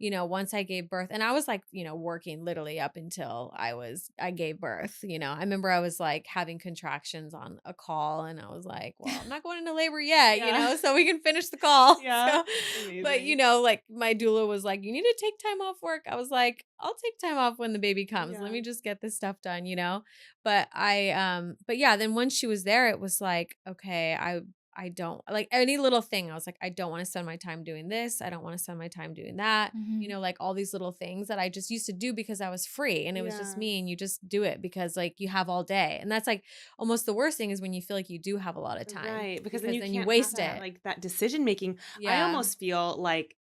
once I gave birth, and I was like, working literally up until I gave birth. I remember I was like having contractions on a call and I was like, well, I'm not going into labor yet, Yeah. so we can finish the call. Yeah. So, but Amazing. like my doula was like, you need to take time off work. I was like, I'll take time off when the baby comes. Let Yeah. me just get this stuff done. But yeah, then once she was there, it was like, okay, I don't like any little thing. I was like, I don't want to spend my time doing this. I don't want to spend my time doing that. Mhm. Like all these little things that I just used to do because I was free and it was just Yeah. me and you just do it because like you have all day. And that's like almost the worst thing is when you feel like you do have a lot of time Right. Because then because you then you can't have waste that it. like that decision making. I Yeah. almost feel like,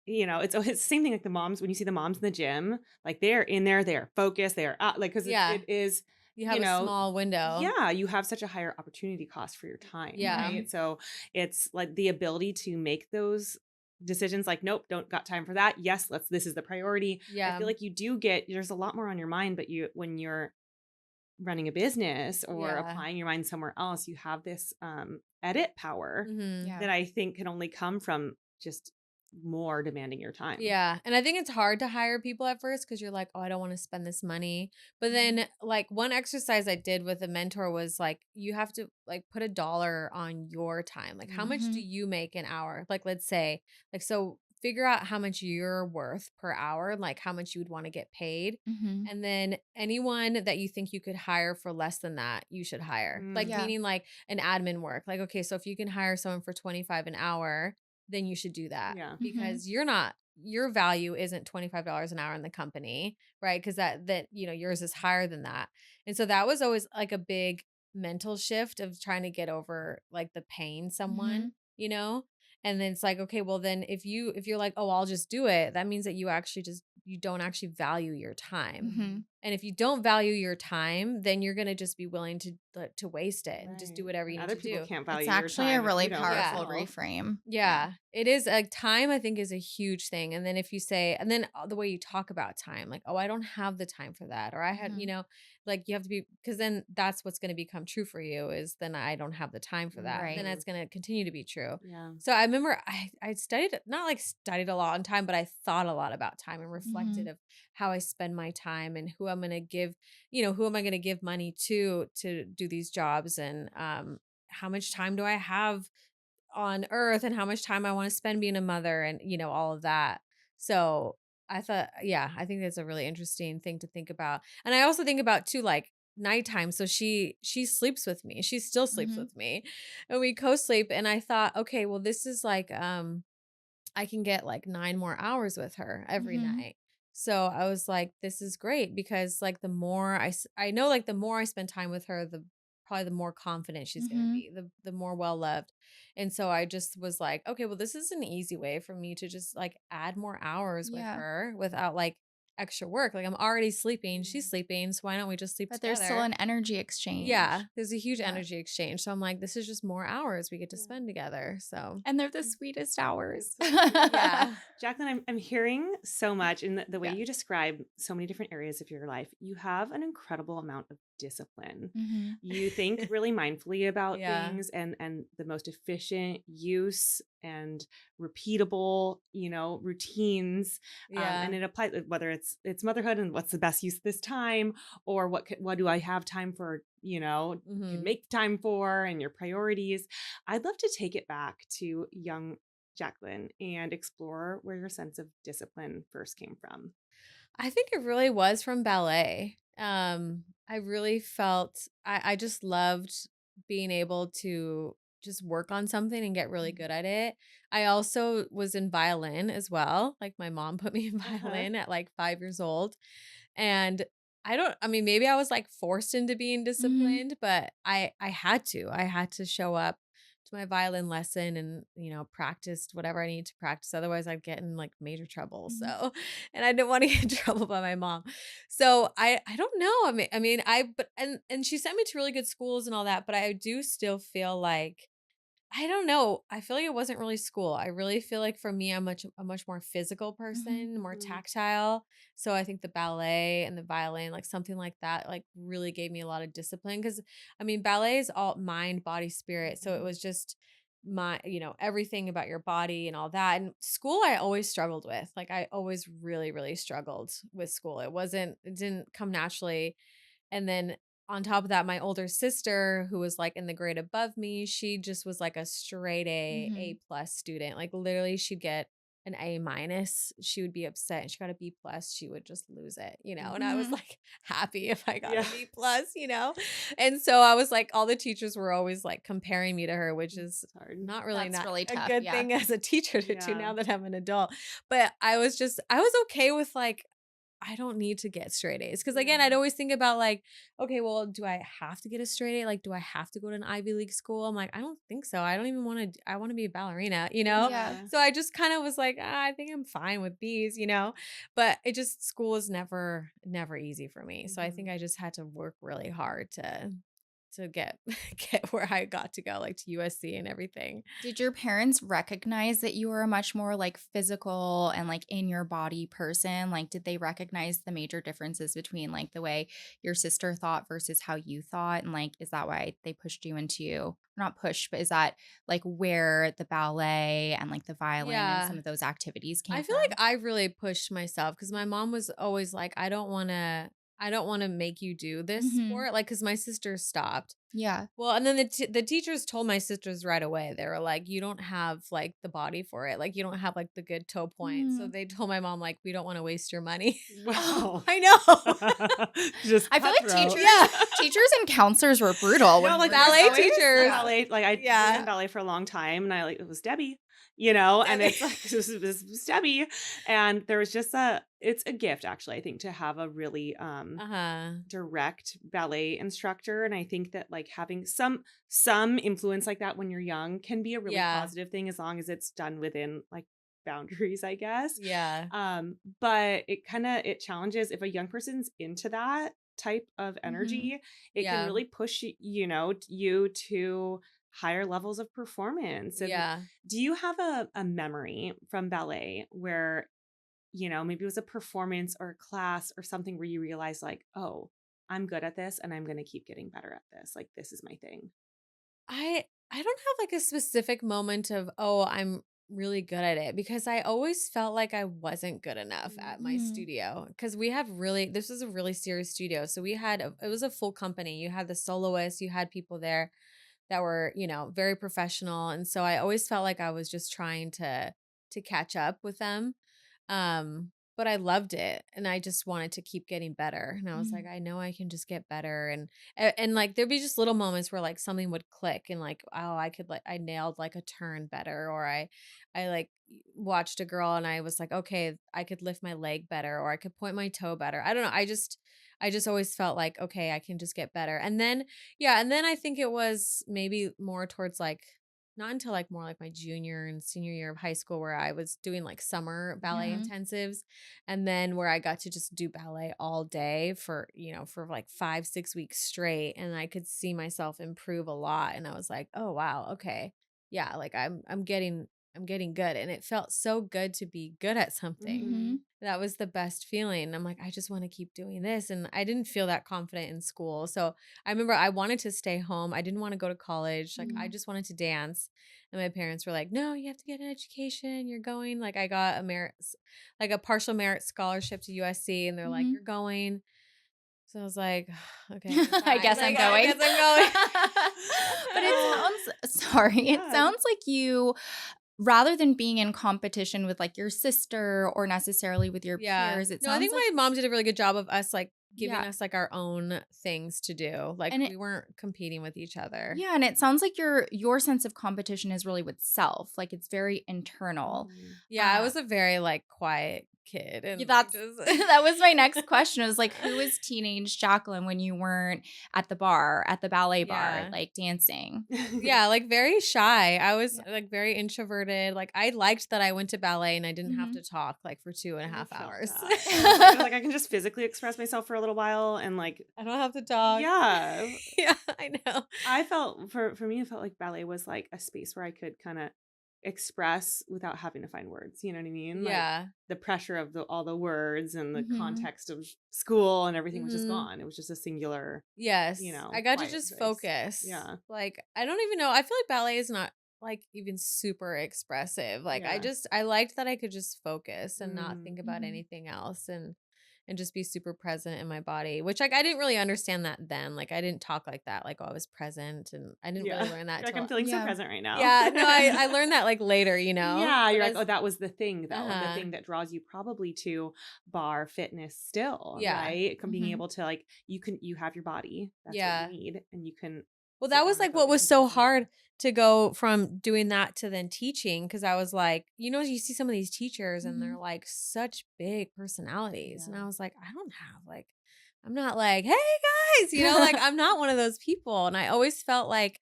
it's the same thing like the moms when you see the moms in the gym, like they're in there, they're focused, they're out, like because Yeah. it is, You have you a know, small window. yeah, you have such a higher opportunity cost for your time, Yeah. Mhm. right? So it's like the ability to make those decisions like, nope, don't got time for that. Yes, this is the priority. I Yeah. feel like you do there's a lot more on your mind, but when you're running a business or Yeah. applying your mind somewhere else, you have this edit power Mhm. Yeah. that I think can only come from just more demanding your time. Yeah. And I think it's hard to hire people at first because you're like, oh, I don't want to spend this money. But Mhm. then, like, one exercise I did with a mentor was like, you have to like put a dollar on your time. Like, how much do Mhm. you make an hour? Like, let's say, like, so figure out how much you're worth per hour, and like how much you would want to get paid. Mhm. And then anyone that you think you could hire for less than that, you should hire. Like, Mm, Yeah. meaning like an admin work. Like, okay, so if you can hire someone for 25 an hour, then you should do that yeah. Mhm. because your value isn't $25 an hour in the company, right? Because yours is higher than that. And so that was always like a big mental shift of trying to get over like the paying someone, Mhm. you know? And then it's like, okay, well then if you're like, oh, I'll just do it, that means that you don't actually value your time. Mhm. And if you don't value your time, then you're gonna just be willing to waste it and just do Right. whatever you And need other to people do. can't It's value your actually a time if really you don't as powerful Yeah. well. reframe. Yeah. Yeah, it is like time, I think, is a huge thing. And then if you say, and then the way you talk about time, like, oh, I don't have the time for that. Or I had, Mhm. like you have to be, because then that's what's going to become true for you is then I don't have the time for that. Then Right. Mhm. that's going to continue to be true. Yeah. So I remember I studied, not like studied a lot on time, but I thought a lot about time and reflected Mhm. of how I spend my time and who I'm going to give, who am I going to give money to do these jobs and, how much time do I have on earth and how much time I want to spend being a mother and all of that. So I thought, yeah, I think that's a really interesting thing to think about. And I also think about too, like nighttime. So she sleeps with me. She still sleeps Mhm. with me. And we co-sleep. And I thought, okay, well, this is like I can get like 9 more hours with her every Mhm. night. So I was like, this is great because like the more I know like the more I spend time with her, the probably the more confident she's going to Mhm. be, the more well loved. And so I just was like, okay, well this is an easy way for me to just like add more hours with Yeah. her without like extra work. Like I'm already sleeping, she's sleeping, so why don't we just sleep But there's still together? an energy Yeah, exchange. there's a huge Yeah. energy exchange. So I'm like, this is just more hours we get to Yeah. spend together. So, And they're the sweetest hours. It's so sweet. yeah. Jacqueline, I'm hearing so much in the way Yeah. you describe so many different areas of your life. You have an incredible amount of discipline. Mhm. You think really mindfully about Yeah. things and the most efficient use and repeatable, routines. And Yeah. it applies whether it's motherhood and what's the best use of this time, or what do I have time for, can Mhm. make time for, and your priorities. I'd love to take it back to young Jacqueline and explore where your sense of discipline first came from. I think it really was from ballet. I really felt I just loved being able to just work on something and get really Mhm. good at it. I also was in violin as well. Like my mom put me in Uh-huh. violin at like 5 years old. And I mean, maybe I was like forced into being Mhm. disciplined, but I had to. I had to show up to my violin lesson and, practiced whatever I need to practice. Otherwise I'd get in like major trouble. Mhm. So, and I didn't want to get in trouble by my mom. So I don't know. I mean, but and she sent me to really good schools and all that, but I do still feel like I don't know. I feel like it wasn't really school. I really feel like for me, I'm a much more physical Mhm. person, more Mm. tactile. So I think the ballet and the violin, like something like that, like really gave me a lot of discipline. Because I mean, ballet is all mind, body, spirit. So it Mhm. was just everything about your body and all that. And school, I always struggled with. Like I always really, really struggled with school. It didn't come naturally. And then on top of that, my older sister, who was like in the grade above me, she just was like a straight A Mhm. plus student. Like literally, she'd get an A minus. She would be upset, and she got a B plus. She would just lose it. And I was Mhm. like happy if I got a Yeah. B plus. And so I was like, all the teachers were always like comparing me to her, which is It's hard. not really That's not really a tough, good yeah. thing as a teacher to do Yeah. now that I'm an adult. But I was okay with like I don't need to get straight A's. Cause again, Yeah. I'd always think about like, okay, well, do I have to get a straight A? Like, do I have to go to an Ivy League school? I'm like, I don't think so. I don't even want to, I want to be a ballerina? Yeah. Yeah. So I just kind of was like, I think I'm fine with these. But it just, school is never easy for me. So I think Mhm. I just had to work really hard to get, get where I got to go, like to USC and everything. Did your parents recognize that you were a much more like physical and like in your body person? Like, did they recognize the major differences between like the way your sister thought versus how you thought? And like, is that why they pushed you into, not pushed, but is that like where the ballet and like the violin and Yeah. some of those activities I came feel from? like I really pushed myself because my mom was always like, I don't want to make you do this Hmm. sport. Like, because my sister stopped. Yeah. Well, and then the teachers told my sisters right away. They were like, you don't have like the body for it. Like, you don't have like the good toe point. So Mm. they told my mom, like, we don't want to waste your money. Wow. I know. Just I feel like cutthroat. teachers Yeah. teachers and counselors were brutal No, when we like were there's Ballet younger. always the teachers. Yeah. ballet. Like I was in Yeah. ballet for a long time, and it was and Debbie. it's like this was Debbie, and there was just it's a gift actually. I think to have a really Uh-huh. direct ballet instructor, and I think that like having some influence like that when you're young can be a really Yeah. positive thing as long as it's done within like boundaries, I guess. Yeah. But it challenges if a young person's into that type of Mhm. energy, it can Yeah. really push you to higher levels of performance. And Yeah. do you have a memory from ballet where maybe it was a performance or a class or something where you realize like, oh, I'm good at this and I'm going to keep getting better at this. Like, this is my thing. I don't have like a specific moment of, oh, I'm really good at it because I always felt like I wasn't good enough at my Mhm. studio because we have really this was a really serious studio. So it was a full company. You had the soloists, you had people there that were, very professional. And so I always felt like I was just trying to catch up with them. but I loved it, and I just wanted to keep getting better. And I was like, Mhm. I know I can just get better. And like there'd be just little moments where like something would click, and like, oh, I could like I nailed like a turn better, or I like watched a girl and I was like, okay, I could lift my leg better, or I could point my toe better. I don't know. I just always felt like, okay, I can just get better. And then yeah, and then I think it was maybe more towards like not until like more like my junior and senior year of high school where I was doing like summer ballet Mhm. intensives, and then where I got to just do ballet all day for, for like 5, 6 weeks straight. And I could see myself improve a lot. And I was like, oh wow, okay. Yeah, like I'm getting good. And it felt so good to be good at something. Mhm. That was the best feeling. I'm like, I just want to keep doing this. And I didn't feel that confident in school. So I remember I wanted to stay home. I didn't want to go to college. Like I Mhm. just wanted to dance. And my parents were like, no, you have to get an education. You're going. Like I got like a partial merit scholarship to USC. And they're like, Mhm. you're going. So I was like, okay, I fine. guess I'm Like I going. guess I'm going. But it sounds sorry. It Yeah. sounds like you rather than being in competition with like your sister or necessarily with your Yeah. peers, it No, I sounds think like my mom did a really good job of us like giving yeah. us like our own things to do. Like And it we weren't competing with each other. yeah, and it sounds like your sense of competition is really with self. Like it's very internal. Mhm. Yeah, I was a very like quiet kid Yeah, and like that's just that was my next question. It was like, who was teenage Jacquelyn when you weren't at the bar, at the ballet bar, yeah. like dancing? Yeah, like very shy. I was Yeah. like very introverted. Like I liked that I went to ballet and I didn't have Mhm. to talk like for two and a I half felt hours. that. I was like, I can just physically express myself for a little while and like, I don't have to talk. yeah. Yeah, I know. I felt for me, it felt like ballet was like a space where I could kind of express without having to find words. You know what I mean? Like Yeah. the pressure of all the words and the Mhm. context of school and everything was just Mhm. gone. It was just a singular, Yes, I got to quiet just space. focus. Yeah. Like, I don't even know. I feel like ballet is not like even super expressive. Like, Yeah. I liked that I could just focus and not think Mm. about Mhm. anything else and just be super present in my body, which like I didn't really understand that then. Like, I didn't talk like that. Like, oh, I was present, and I didn't really Yeah. learn that You're like, I'm till feeling so Yeah. present right now. yeah. No, I learned that like later, Yeah, But you're like, as oh, that was the thing uh though. The huh, thing that draws you probably to bar fitness still, yeah, right? Being Mhm. able to like you have your body. That's what you yeah. need. And you can Well, sit that down was and like what focus was and so concentrate. hard to go from doing that to then teaching, because I was like, you see some of these teachers and they're Mhm. like such big personalities. And Yeah. I was like, I don't have like, I'm not like, hey guys, like I'm not one of those people. And I always felt like,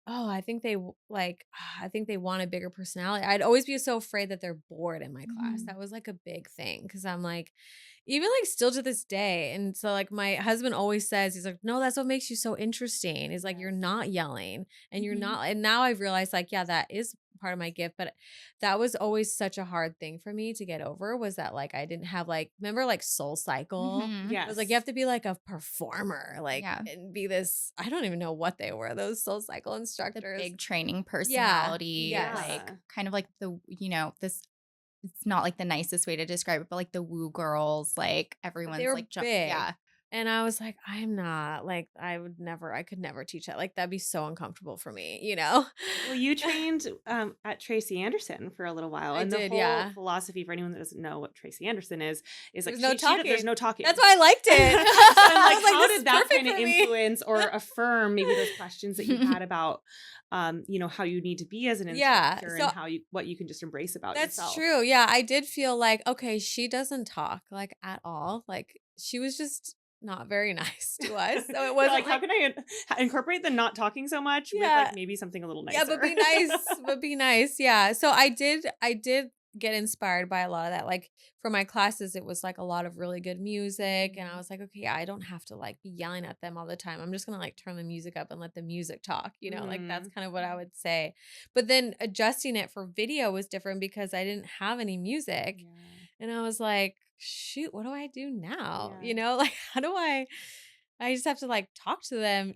oh, I think I think they want a bigger personality. I'd always be so afraid that they're bored in my class. Mhm. That was like a big thing because I'm like, even like still to this day. And so like my husband always says, he's like, no, that's what makes you so interesting. Is like you're Yes. not yelling and you're Mhm. not. And now I've realized like, yeah, that is part of my gift. But that was always such a hard thing for me to get over, was that like I didn't have like, remember like Soul Cycle? Mhm. It was like you Yes. have to be like a performer, like Yeah. and be this. I don't even know what they were, those Soul Cycle The instructors. big training Yeah. personality, Yes. like Yeah. kind of like this it's not like the nicest way to describe it, but like the woo girls, like But they everyone's were like jump big. yeah. And I was like, I'm not like I could never teach that. Like that'd be so uncomfortable for me. Well, you trained at Tracy Anderson for a little while, I and the did, whole yeah. philosophy for anyone that doesn't know what Tracy Anderson is like There's no there's talking. no talking. That's why I liked So it. I'm I like, was like, how this is did that perfect kind of for me. influence or affirm maybe those questions that you had about, how you need to be as an Yeah. instructor and So what you can just embrace about that's yourself? true. Yeah. I did feel like, okay, she doesn't talk like at all. Like she was just not very nice to us. So it You're wasn't like, how like, can I incorporate the not talking so much with like yeah. maybe something a little Yeah, but nicer? be nice, but be nice. Yeah. So I did get inspired by a lot of that. Like for my classes, it was like a lot of really good music. And I was like, okay, yeah, I don't have to like be yelling at them all the time. I'm just gonna like turn the music up and let the music talk, like that's Mhm. kind of what I would say. But then adjusting it for video was different because I didn't have any music. Yeah. And I was like, shoot, what do I do now? Yeah. Like how do I just have to like talk to them.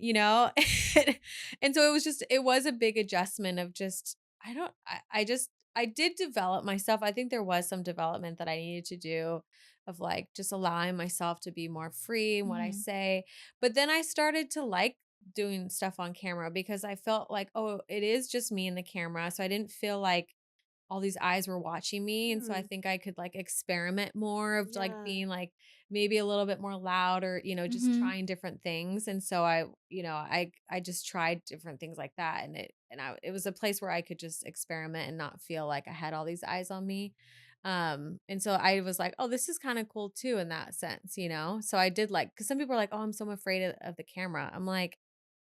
And so it was a big adjustment of just, I don't, I did develop myself. I think there was some development that I needed to do of like just allowing myself to be more free in what I Mhm. say. But then I started to like doing stuff on camera because I felt like, oh, it is just me and the camera. So I didn't feel like all these eyes were watching me. And so I Mm, think I could like experiment more of like yeah. being like maybe a little bit more loud or, just Mhm. trying different things. And so I just tried different things like that. And it was a place where I could just experiment and not feel like I had all these eyes on me. And so I was like, oh, this is kind of cool too in that sense. So I did like, cause some people are like, oh, I'm so afraid of the camera. I'm like,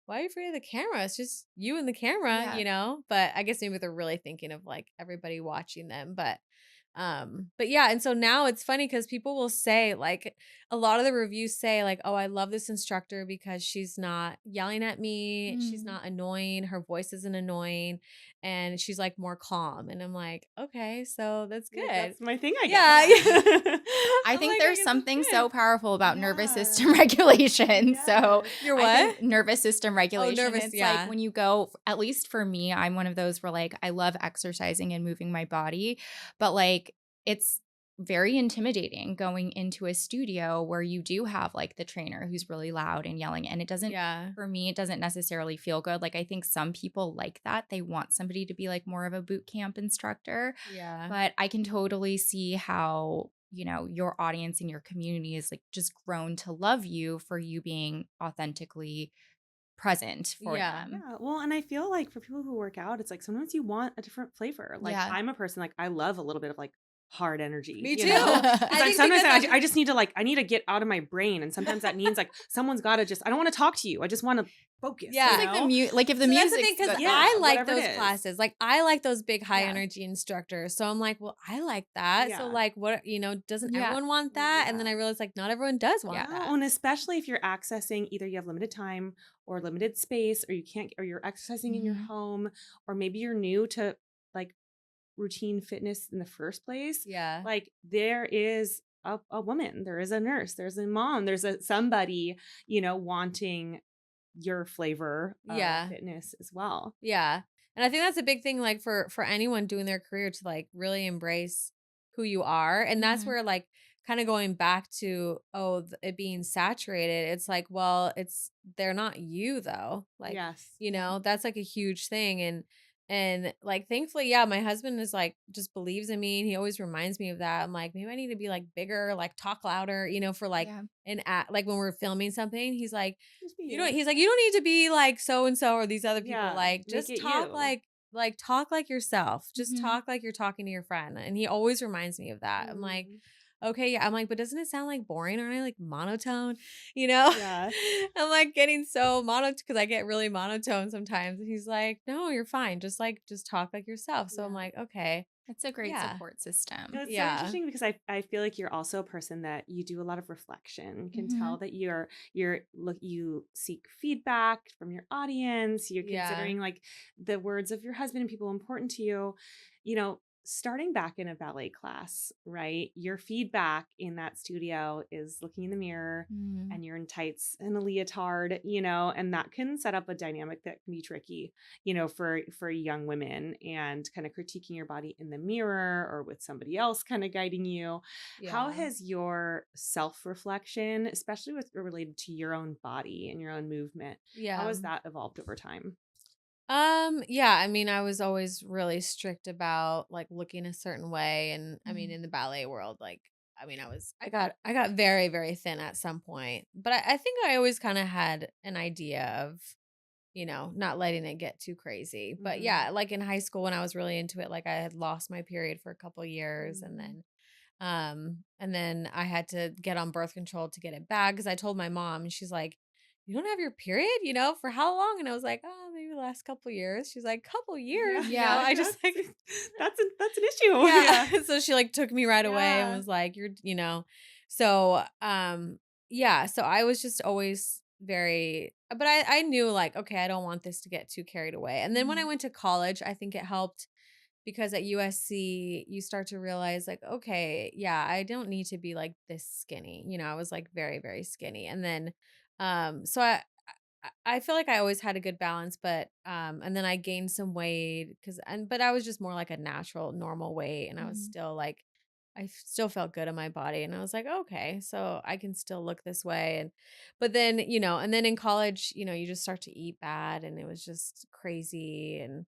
why are you afraid of the camera? It's just you and the Yeah. camera. But I guess maybe they're really thinking of like everybody watching them. But yeah, and so now it's funny because people will say like a lot of the reviews say like, oh, I love this instructor because she's not yelling at me, she's Mm. not annoying, her voice isn't annoying, and she's like more calm. And I'm like, okay, so that's You're like, good. that's my thing, I Yeah, guess. yeah. I I'm think like, I there's guess that's something good. so powerful about nervous Yeah. system regulation. So Yes. You're I what? think nervous system Oh, regulation, nervous. it's like Yeah. when you go, at least for me, I'm one of those where like I love exercising and moving my body, but like it's very intimidating going into a studio where you do have like the trainer who's really loud and yelling. And it doesn't, Yeah. for me, it doesn't necessarily feel good. Like I think some people like that. They want somebody to be like more of a boot camp instructor. Yeah. But I can totally see how, your audience and your community is like just grown to love you for you being authentically present for Yeah. them. Yeah. Well, and I feel like for people who work out, it's like sometimes you want a different flavor. Like Yeah. I'm a person like I love a little bit of like hard energy, Me you too. know? It's I like think sometimes because I just need to like I need to get out of my brain, and sometimes that means like someone's got to just I don't want to talk to you. I just want to focus. Yeah. It's You like know? like if the So that's the music's thing, because good. Yeah, I like whatever it those is. classes. Like I like those big high Yeah. energy instructors. So I'm like, well, I like that. So Yeah. like, what doesn't Yeah. everyone want that? And then Yeah. I realized like not everyone does Yeah. want No, that. and especially if you're accessing either you have limited time or limited space, or you can't, or you're exercising in your Mhm. home, or maybe you're new to like routine fitness in the first place. Yeah. Like there is a woman, there is a nurse, there's a mom, there's a somebody, wanting your flavor of Yeah. fitness as well. Yeah. And I think that's a big thing like for anyone doing their career to like really embrace who you are. And that's Mhm. where like kind of going back to it being saturated. It's like, well, they're not you though. Like, Yes. that's like a huge thing and like thankfully, yeah, my husband is like just believes in me and he always reminds me of that. I'm like, maybe I need to be like bigger, like talk louder, for like Yeah. an act like when we're filming something. He's like, Just be you know, you. he's like, you don't need to be like so and so or these other people. Yeah. Like, Make just it talk you. like talk like yourself. Just Mhm. talk like you're talking to your friend. And he always reminds me of that. I'm like, Mhm. okay, yeah. I'm like, but doesn't it sound like boring? Aren't I like monotone? You know? Yeah. I'm like getting so monotone because I get really monotone sometimes. And he's like, no, you're fine. Just talk like yourself. So I'm Yeah. like, okay, It's a great yeah, support system. It's so yeah, interesting because I feel like you're also a person that you do a lot of reflection. You can tell Mhm. that you seek feedback from your audience. You're yeah, considering like the words of your husband and people important to you. Starting back in a ballet class, right? Your feedback in that studio is looking in the mirror Mhm. and you're in tights and a leotard, and that can set up a dynamic that can be tricky, for young women, and kind of critiquing your body in the mirror or with somebody else kind of guiding you. How yeah, has your self-reflection, especially with related to your own body and your own movement, how yeah. has that evolved over time? Yeah, I mean, I was always really strict about like looking a certain way. And I mean, Mhm. in the ballet world, like, I mean, I got very, very thin at some point, but I think I always kind of had an idea of, not letting it get too crazy. But Mm-hmm. yeah, like in high school when I was really into it, like I had lost my period for a couple years Mhm. and then I had to get on birth control to get it back because I told my mom and she's like, you don't have your period, for how long? And I was like, oh, maybe the last couple years. She's like, couple Yeah, years, Yeah. I just like, that's an issue. yeah. Yeah. So she like took me right away and Yeah. was like, so, yeah. So I was just always but I knew like, okay, I don't want this to get too carried away. And then when I Mhm. went to college, I think it helped because at USC you start to realize like, okay, yeah, I don't need to be like this skinny. I was like very, very skinny. And then so I feel like I always had a good balance, but and then I gained some weight but I was just more like a natural normal weight and I was Mhm. still like I still felt good in my body and I was like, okay, so I can still look this way but then, and then in college, you just start to eat bad and it was just crazy and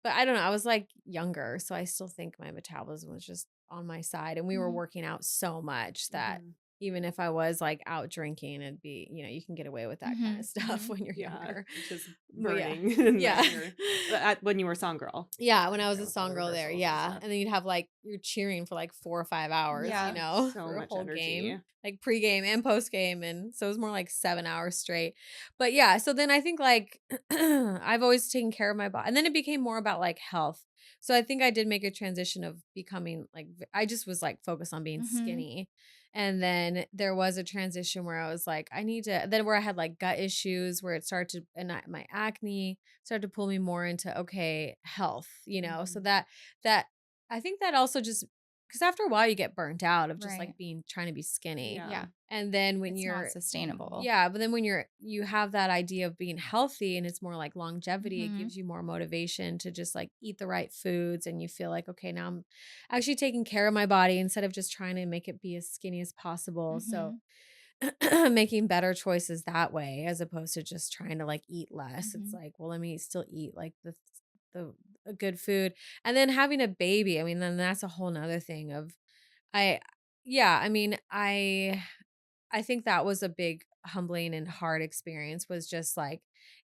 but I don't know. I was like younger, so I still think my metabolism was just on my side, and we were Mhm. working out so much that Mhm. even if I was like out drinking, it'd be, you can get away with that kind of Mhm. stuff Mhm. when you're Yeah, younger. just But yeah. burning and Yeah. then you're when you were song girl, Yeah, when like I was there a with the song girl there, rehearsals and yeah. stuff. And then you'd have like you're cheering for like 4 or 5 hours, Yeah. So for a much whole game, energy. like pregame and postgame. And so it was more like 7 hours straight. But yeah, so then I think like I've always taken care of my body. And then it became more about like health. So I think I did make a transition of becoming like I just was like focused on being Mhm. skinny. And then there was a transition where I was like, I need to, then where I had like gut issues where it started to, and my acne started to pull me more into, okay, health, so Mhm. that I think that also just because after a while you get burnt out of just Right. like trying to be skinny. Yeah. Yeah. And then when It's not you're, sustainable. yeah, but then when you have that idea of being healthy and it's more like longevity, it Mhm. gives you more motivation to just like eat the right foods and you feel like, okay, now I'm actually taking care of my body instead of just trying to make it be as skinny as possible. So Mhm. making better choices that way as opposed to just trying to like eat less. It's Mhm. like, well, let me still eat like the a good food. And then having a baby, I mean, then that's a whole nother thing of I yeah, I mean, I think that was a big humbling and hard experience was just like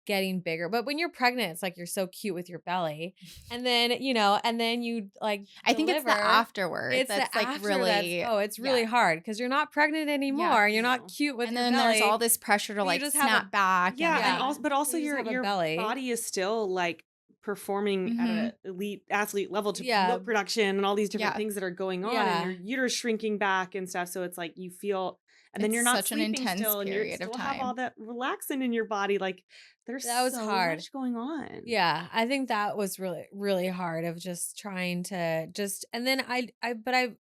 getting bigger. But when you're pregnant, it's like you're so cute with your belly. And then, and then you like I think it's the deliver. afterward It's the that's like after that's really it's yeah. really hard because you're not pregnant Yeah. anymore. You're not No. cute with And your then there's all belly, this pressure to but you like just have a snap back and Yeah, and yeah. like also but also You just have a your belly. body is still like performing at Mhm. a elite athlete level to Yeah. milk production and all these different Yeah. things that are going on and your Yeah. uterus shrinking back and stuff. So it's like you feel and then It's you're not such an sleeping intense still and you period of still have all time. that relaxin in your body. Like there's That was so hard. much going on. Yeah, I think that was really really hard of just trying to just and then I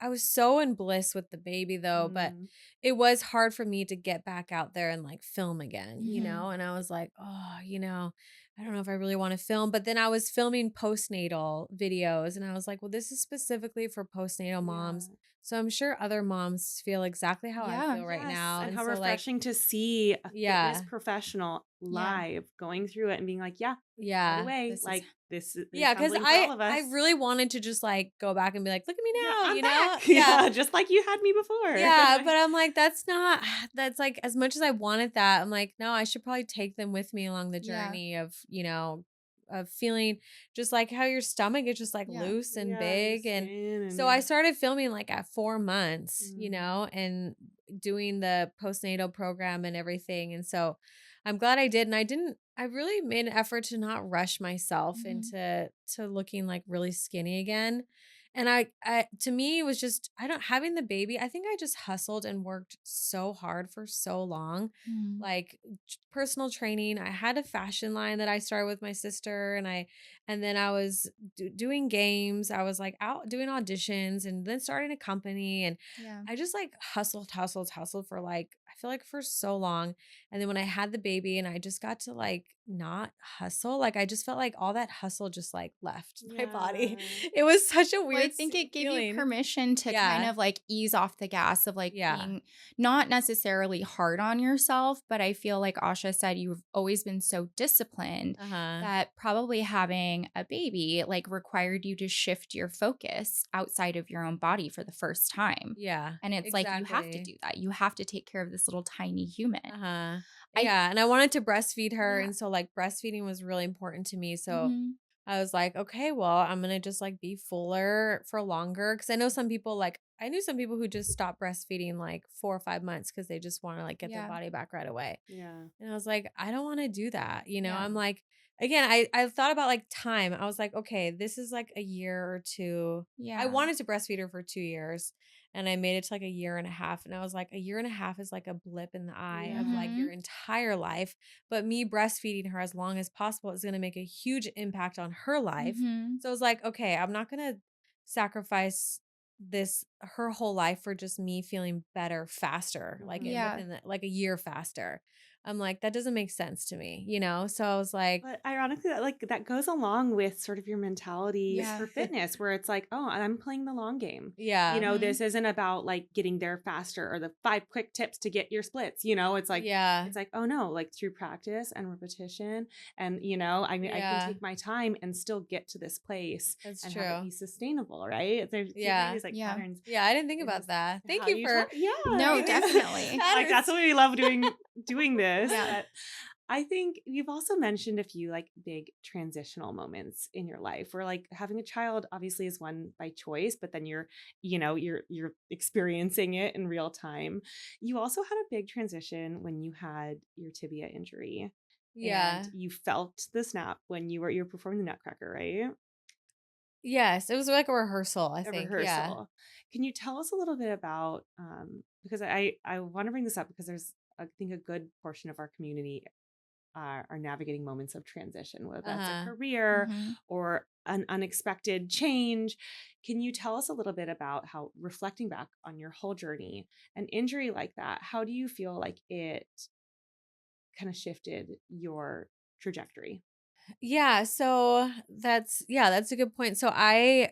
was so in bliss with the baby though, but Mm, it was hard for me to get back out there and like film again, Mhm. and I was like, "Oh, I don't know if I really want to film." But then I was filming postnatal videos and I was like, "Well, this is specifically for postnatal moms." yeah. So I'm sure other moms feel exactly how I Yeah. feel right Yes, now. and And how so like, refreshing to see a fitness yeah. professional Yeah. live going through it and being like, yeah, by the Yeah. way, This is like this is Yeah, because humbling for all I of I us. really wanted to just like go back and be like, look at me Yeah, now, I'm back. Yeah. Yeah, just like you had me before. Yeah. But I'm like, that's not that's like as much as I wanted that, I'm like, no, I should probably take them with me along the Yeah. journey of feeling just like how your stomach is just like Yeah. loose and Yeah, your big. And skin and so I your started filming like at 4 months, mm, and doing the postnatal program and everything. And so I'm glad I did. And I really made an effort to not rush myself Mhm. into to looking like really skinny again. And I to me it was just I don't having the baby. I think I just hustled and worked so hard for so long, Mhm. like personal training. I had a fashion line that I started with my sister, and then I was doing games. I was like out doing auditions, and then starting a company, and Yeah. I just like hustled for like I feel like for so long. And then when I had the baby, and I just got to like not hustle, like I just felt like all that hustle just like left my body. yeah. It was such a Well, I weird think it gave you feeling. permission to kind Yeah. of like ease off the gas of like Yeah. being not necessarily hard on yourself, but I feel like Asha said you've always been so disciplined Uh-huh. that probably having a baby like required you to shift your focus outside of your own body for the first time. Yeah. And it's like you have to Exactly. do that. You have to take care of this little tiny human. Uh-huh. I Yeah, and I wanted to breastfeed her, yeah. and so like breastfeeding was really important to me. So Mhm. I was like, okay, well, I'm gonna just like be fuller for longer. Cause I know some people like I knew some people who just stopped breastfeeding like 4 or 5 months because they just want to like get their Yeah. body back right away. Yeah. And I was like, I don't want to do that. Yeah. I'm like, again, I thought about like time. I was like, okay, this is like a year or two. I Yeah. wanted to breastfeed her for 2 years, and I made it to like a year and a half. And I was like, a year and a half is like a blip in the eye of like Yeah. Mhm. your entire life. But me breastfeeding her as long as possible is going to make a huge impact on her life. Mhm. So I was like, okay, I'm not going to sacrifice this her whole life for just me feeling better faster, like Mhm. in Yeah. within like a year faster. I'm like, that doesn't make sense to me, you know? So I was like, But ironically, that goes along with sort of your mentality Yeah. for fitness, where it's like, oh, I'm playing the long game. yeah, Mhm. This isn't about like getting there faster or the 5 quick tips to get your splits. yeah, It's like, oh no, like through practice and repetition, and I mean, I can yeah, take my time and still get to this place that's and have it true. be sustainable, right? There's so many of Yeah. these like Yeah. patterns Yeah, I didn't think in about just that. Thank how you you for talk. Yeah, No, giving me these definitely. like that's patterns. what we love doing this. Yeah. But I think you've also mentioned a few like big transitional moments in your life where like having a child obviously is one by choice, but then you're experiencing it in real time. You also had a big transition when you had your tibia injury and Yeah. you felt the snap when you were performing the Nutcracker, right? Yes, it was like a rehearsal, I A think. Yeah. rehearsal. Can you tell us a little bit about because I want to bring this up because there's I think a good portion of our community are navigating moments of transition, whether that's a Uh-huh. career Mhm. or an unexpected change. Can you tell us a little bit about how, reflecting back on your whole journey, an injury like that, how do you feel like it kind of shifted your trajectory? Yeah, so that's a good point. So I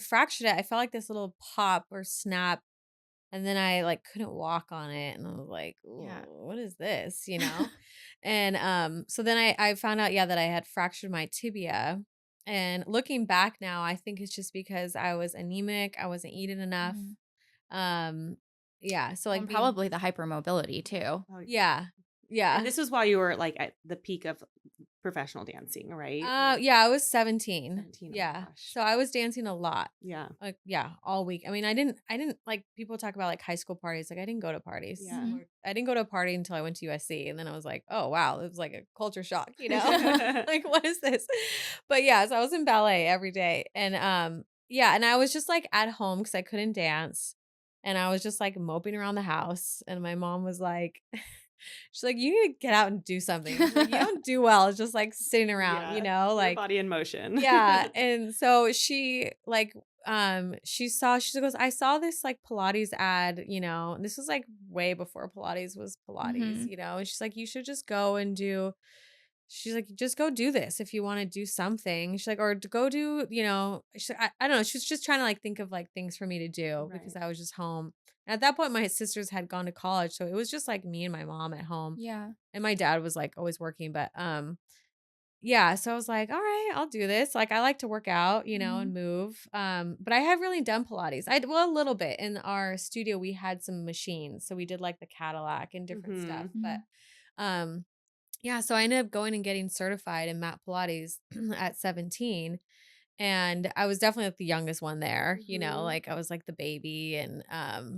fractured it, I felt like this little pop or snap, and then I like couldn't walk on it, and I was like, Yeah. "Ooh, what is this?" You know? And so then I found out, yeah, that I had fractured my tibia. And looking back now, I think it's just because I was anemic, I wasn't eating enough. Mhm. Um yeah, so Well, like and being probably the hypermobility too. Oh, yeah. and Yeah. this was while you were like at the peak of professional dancing, right? Yeah, I was 17. 17. Oh Yeah. gosh. So I was dancing a lot. Yeah. Like, yeah, all week. I mean, I didn't like people talk about like high school parties. Like I didn't go to parties. Yeah. Mhm. Or I didn't go to a party until I went to USC, and then I was like, "Oh, wow, it was like a culture shock, you know? Like what is this?" But yeah, so I was in ballet every day. And yeah, and I was just like at home cuz I couldn't dance. And I was just like moping around the house, and my mom was like she's like, "You need to get out and do something." She's like, "You don't do well just like sitting around, you Yeah. know?" Your Like body in motion. yeah, and so she like she goes, "I saw this like Pilates ad, you know." And this was like way before Pilates was Pilates, Mhm. you know. And she's like, "You should just go and do." She's like, "Just go do this if you want to do something." She's like, "Or to go do, you know." I don't know. She was just trying to like think of like things for me to do because Right. I was just home. And at that point, my sisters had gone to college, so it was just like me and my mom at home, Yeah. and my dad was like always working. But yeah, so I was like, "All right, I'll do this." Like I like to work out, you know, and Mhm. move. But I had really done Pilates. I well, a little bit. In our studio we had some machines. So we did like the Cadillac and different stuff. Mhm. But Mhm. um yeah, so I ended up going and getting certified in mat Pilates at 17. And I was definitely like the youngest one there, you know, Mhm. like I was like the baby. And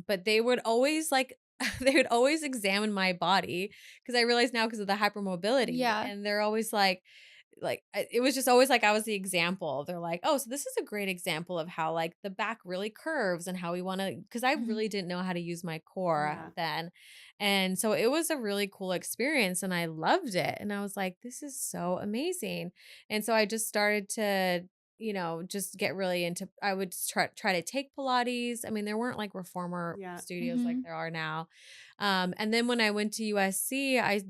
but they would always like they would always examine my body because I realize now because of the hypermobility. Yeah. And they're always it was just always like I was the example. They're like, "Oh, so this is a great example of how like the back really curves and how we want to," because I Mhm. really didn't know how to use my core Yeah. then. And so it was a really cool experience and I loved it. And I was like, "This is so amazing." And so I just started to, you know, just get really into I would try to take Pilates. I mean, there weren't like reformer Yeah. studios like Mhm. there are now. And then when I went to USC, I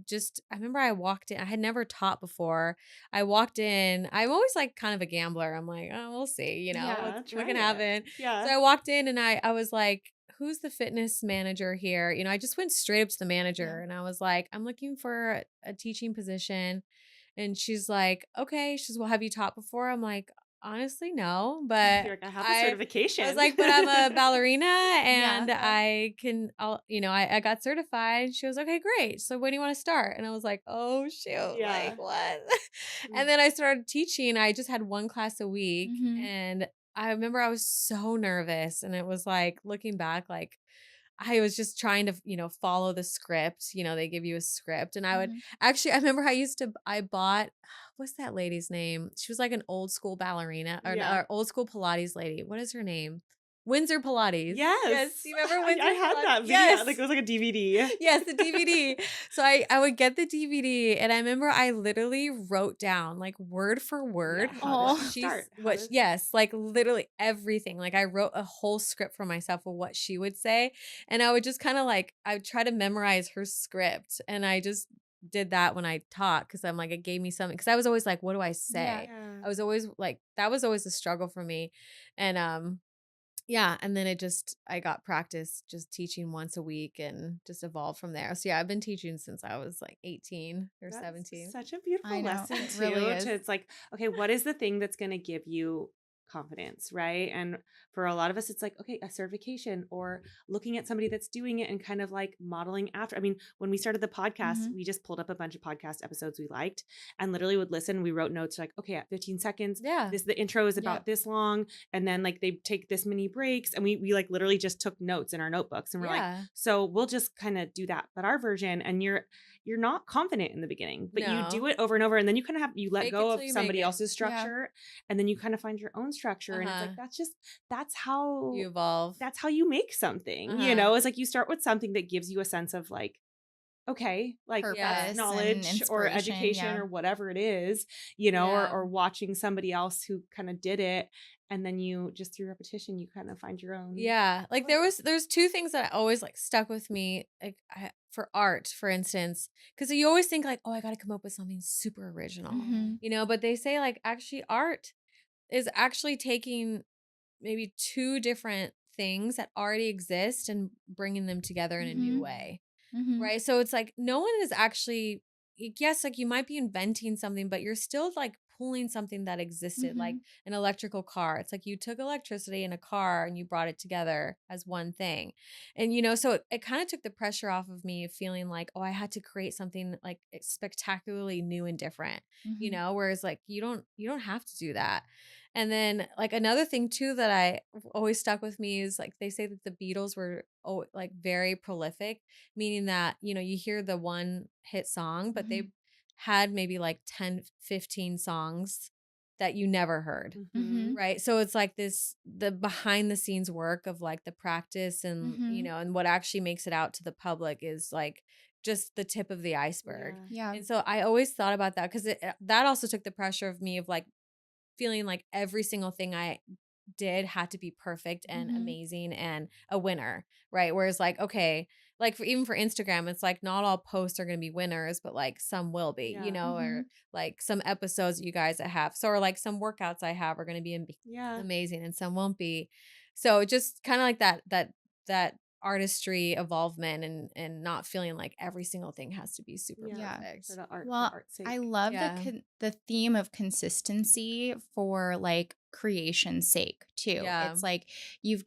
remember I walked in. I had never taught before. I walked in. I'm always like kind of a gambler. I'm like, "Oh, we'll see, you know, Yeah. what Try can it. happen." So Yeah. I walked in and I was like, "Who's the fitness manager here?" You know, I just went straight up to the Yeah. manager and I was like, "I'm looking for a teaching position." And she's like, "Okay." She's, "Well, have you taught before?" I'm like, "Honestly, no, but You're like, I have the I was certification. like, "But I'm a ballerina Yeah. and Yeah. you know, I got certified." She was, "Okay, great. So when do you want to start?" And I was like, "Oh shoot, like Yeah. what?" Mm. And then I started teaching. I just had one class a week. Mhm. And I remember I was so nervous. And it was like looking back, like I was just trying to, you know, follow the script. You know, they give you a script. And I would Mhm. actually, I remember I bought, what's that lady's name? She was like an old school ballerina or, Yeah. or old school Pilates lady. What is her name? Windsor Pilates. Yes. You remember I Windsor had Pilates? that video. Yes. Like it was like a DVD. Yes, the DVD. So I would get the DVD, and I remember I literally wrote down like word for word Yeah, how what to she's start, what yes, like literally everything. Like I wrote a whole script for myself of what she would say, and I would just kind of like I would try to memorize her script, and I just did that when I taught because I'm like it gave me something because I was always like, what do I Yeah. say? Yeah. I was always like that was always a struggle for me, and yeah, and then I got practice just teaching once a week and just evolved from there. So yeah, I've been teaching since I was like 18 or That's 17. such a beautiful I know. lesson It too. really is. It's like, okay, what is the thing that's going to give you confidence, right? And for a lot of us, it's like, okay, a certification or looking at somebody that's doing it and kind of like modeling after. I mean, when we started the podcast, Mhm. we just pulled up a bunch of podcast episodes we liked and literally would listen. We wrote notes like, okay, at 15 seconds, Yeah. the intro is about Yep. this long, and then like they take this many breaks, and we like literally just took notes in our notebooks, and we're like, Yeah. so we'll just kind of do that, but our version, and you're not confident in the beginning, but you do No. it over and over. And then you kind of you let Fake it go till of you make somebody it. else's structure, and then you kind of find your own structure. And it's like, Uh-huh. that's how You evolve. you make something, Uh-huh. it's like you start with something that gives you a sense of like, okay, like that's Yes. Purpose and knowledge or inspiration. education Yeah. or whatever it is, Yeah. or watching somebody else who kind of did it. And then you just through repetition, you kind of find your own. Yeah. Like there's two things that always like stuck with me like for art, for instance, because you always think like, oh, I got to come up with something super original, Mhm. but they say like actually art is actually taking maybe two different things that already exist and bringing them together in a new Mhm. way. Mhm. Right. So it's like no one is actually, yes, like you might be inventing something, but you're still like pulling something that existed, like Mhm. an electrical car. It's like you took electricity in a car and you brought it together as one thing. And, so it kind of took the pressure off of me feeling like, oh, I had to create something like spectacularly new and different, Mhm. whereas like you don't have to do that. And then like another thing too that I always stuck with me is like they say that the Beatles were like very prolific, meaning that you hear the one hit song but they Mhm. had maybe like 10, 15 songs that you never heard, Mm-hmm. Mhm. right? So it's like the behind the scenes work of like the practice and Mhm. and what actually makes it out to the public is like just the tip of the iceberg. Yeah. Yeah. And so I always thought about that because that also took the pressure of me of like feeling like every single thing I did had to be perfect and Mhm. amazing and a winner, right? Whereas like, okay, like even for Instagram, it's like not all posts are going to be winners, but like some will be, Yeah. or Mhm. like some episodes you guys that have. So, or like some workouts I have are going to be Yeah. amazing and some won't be. So just kind of like that artistry involvement and not feeling like every single thing has to be super Yeah. Yeah. perfect. For the art, for Well, art's I sake. love Yeah. the theme of consistency for like creation's sake too. Yeah. It's like you've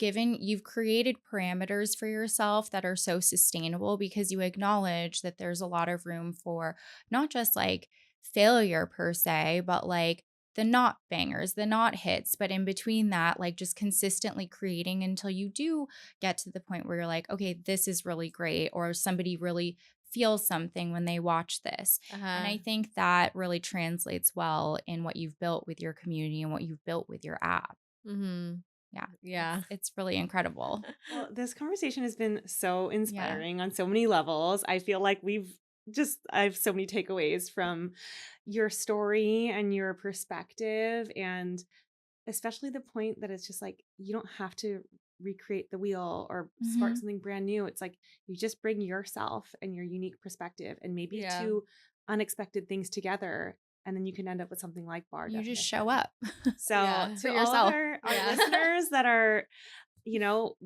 created parameters for yourself that are so sustainable because you acknowledge that there's a lot of room for not just like failure per se, but like the not bangers, the not hits, but in between that, like just consistently creating until you do get to the point where you're like, okay, this is really great, or somebody really feel something when they watch this. And Uh-huh. I think that really translates well in what you've built with your community and what you've built with your app. Mhm. Yeah. Yeah. It's really incredible. Well, this conversation has been so Yeah. inspiring on so many levels. I feel like I have so many takeaways from your story and your perspective, and especially the point that it's just like you don't have to recreate the wheel or spark Mhm. something brand new. It's like you just bring yourself and your unique perspective and maybe Yeah. two unexpected things together, and then you can end up with something like bar You just show definition. up So Yeah. for to all of yourself. our Yeah. listeners that are, you know,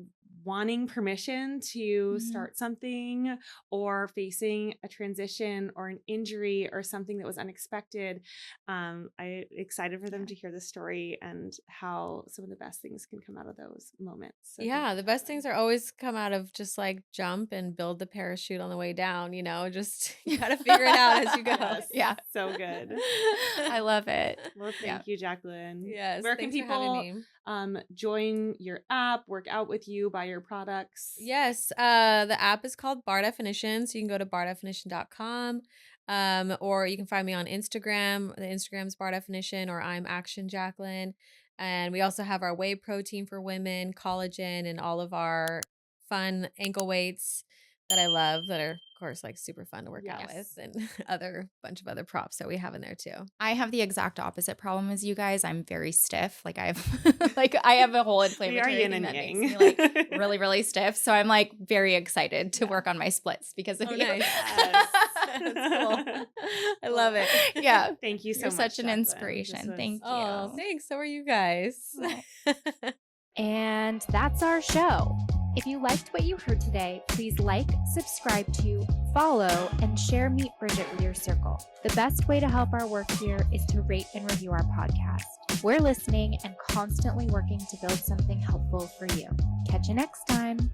wanting permission to Mhm. start something or facing a transition or an injury or something that was unexpected, I excited for them Yeah. to hear the story and how some of the best things can come out of those moments. So thank Yeah, you, the best Jacquelyn. things are always come out of just like jump and build the parachute on the way down, just you got to figure it out as you go. Yes, Yeah. so good. I love it. Well, Yeah. thank you, Jacquelyn. Yes, Where can thanks for having people me. join your app, work out with you, buy your products? Yes, the app is called Bar Definition, so you can go to bardefinition.com. Or you can find me on Instagram. The Instagram's Bar Definition, or I'm Action Jacquelyn. And we also have our whey protein for women, collagen, and all of our fun ankle weights that I love that are, of course, like super fun to work out with, Yes. and other bunch of other props that we have in there too. I have the exact opposite problem as you guys. I'm very stiff. Like I have I have a whole We are inflammatory yin thing and that makes yang. me like really, really stiff. So I'm like very excited to Yeah. work on my splits because of Oh, you. nice. Yes. That's cool. I love it. Yeah. Thank you so You're much, such an Jacquelyn. inspiration. This was- Thank Oh, you. thanks. So are you guys. Oh. And that's our show. If you liked what you heard today, please like, subscribe to, follow, and share Meet Bridget with your circle. The best way to help our work here is to rate and review our podcast. We're listening and constantly working to build something helpful for you. Catch you next time.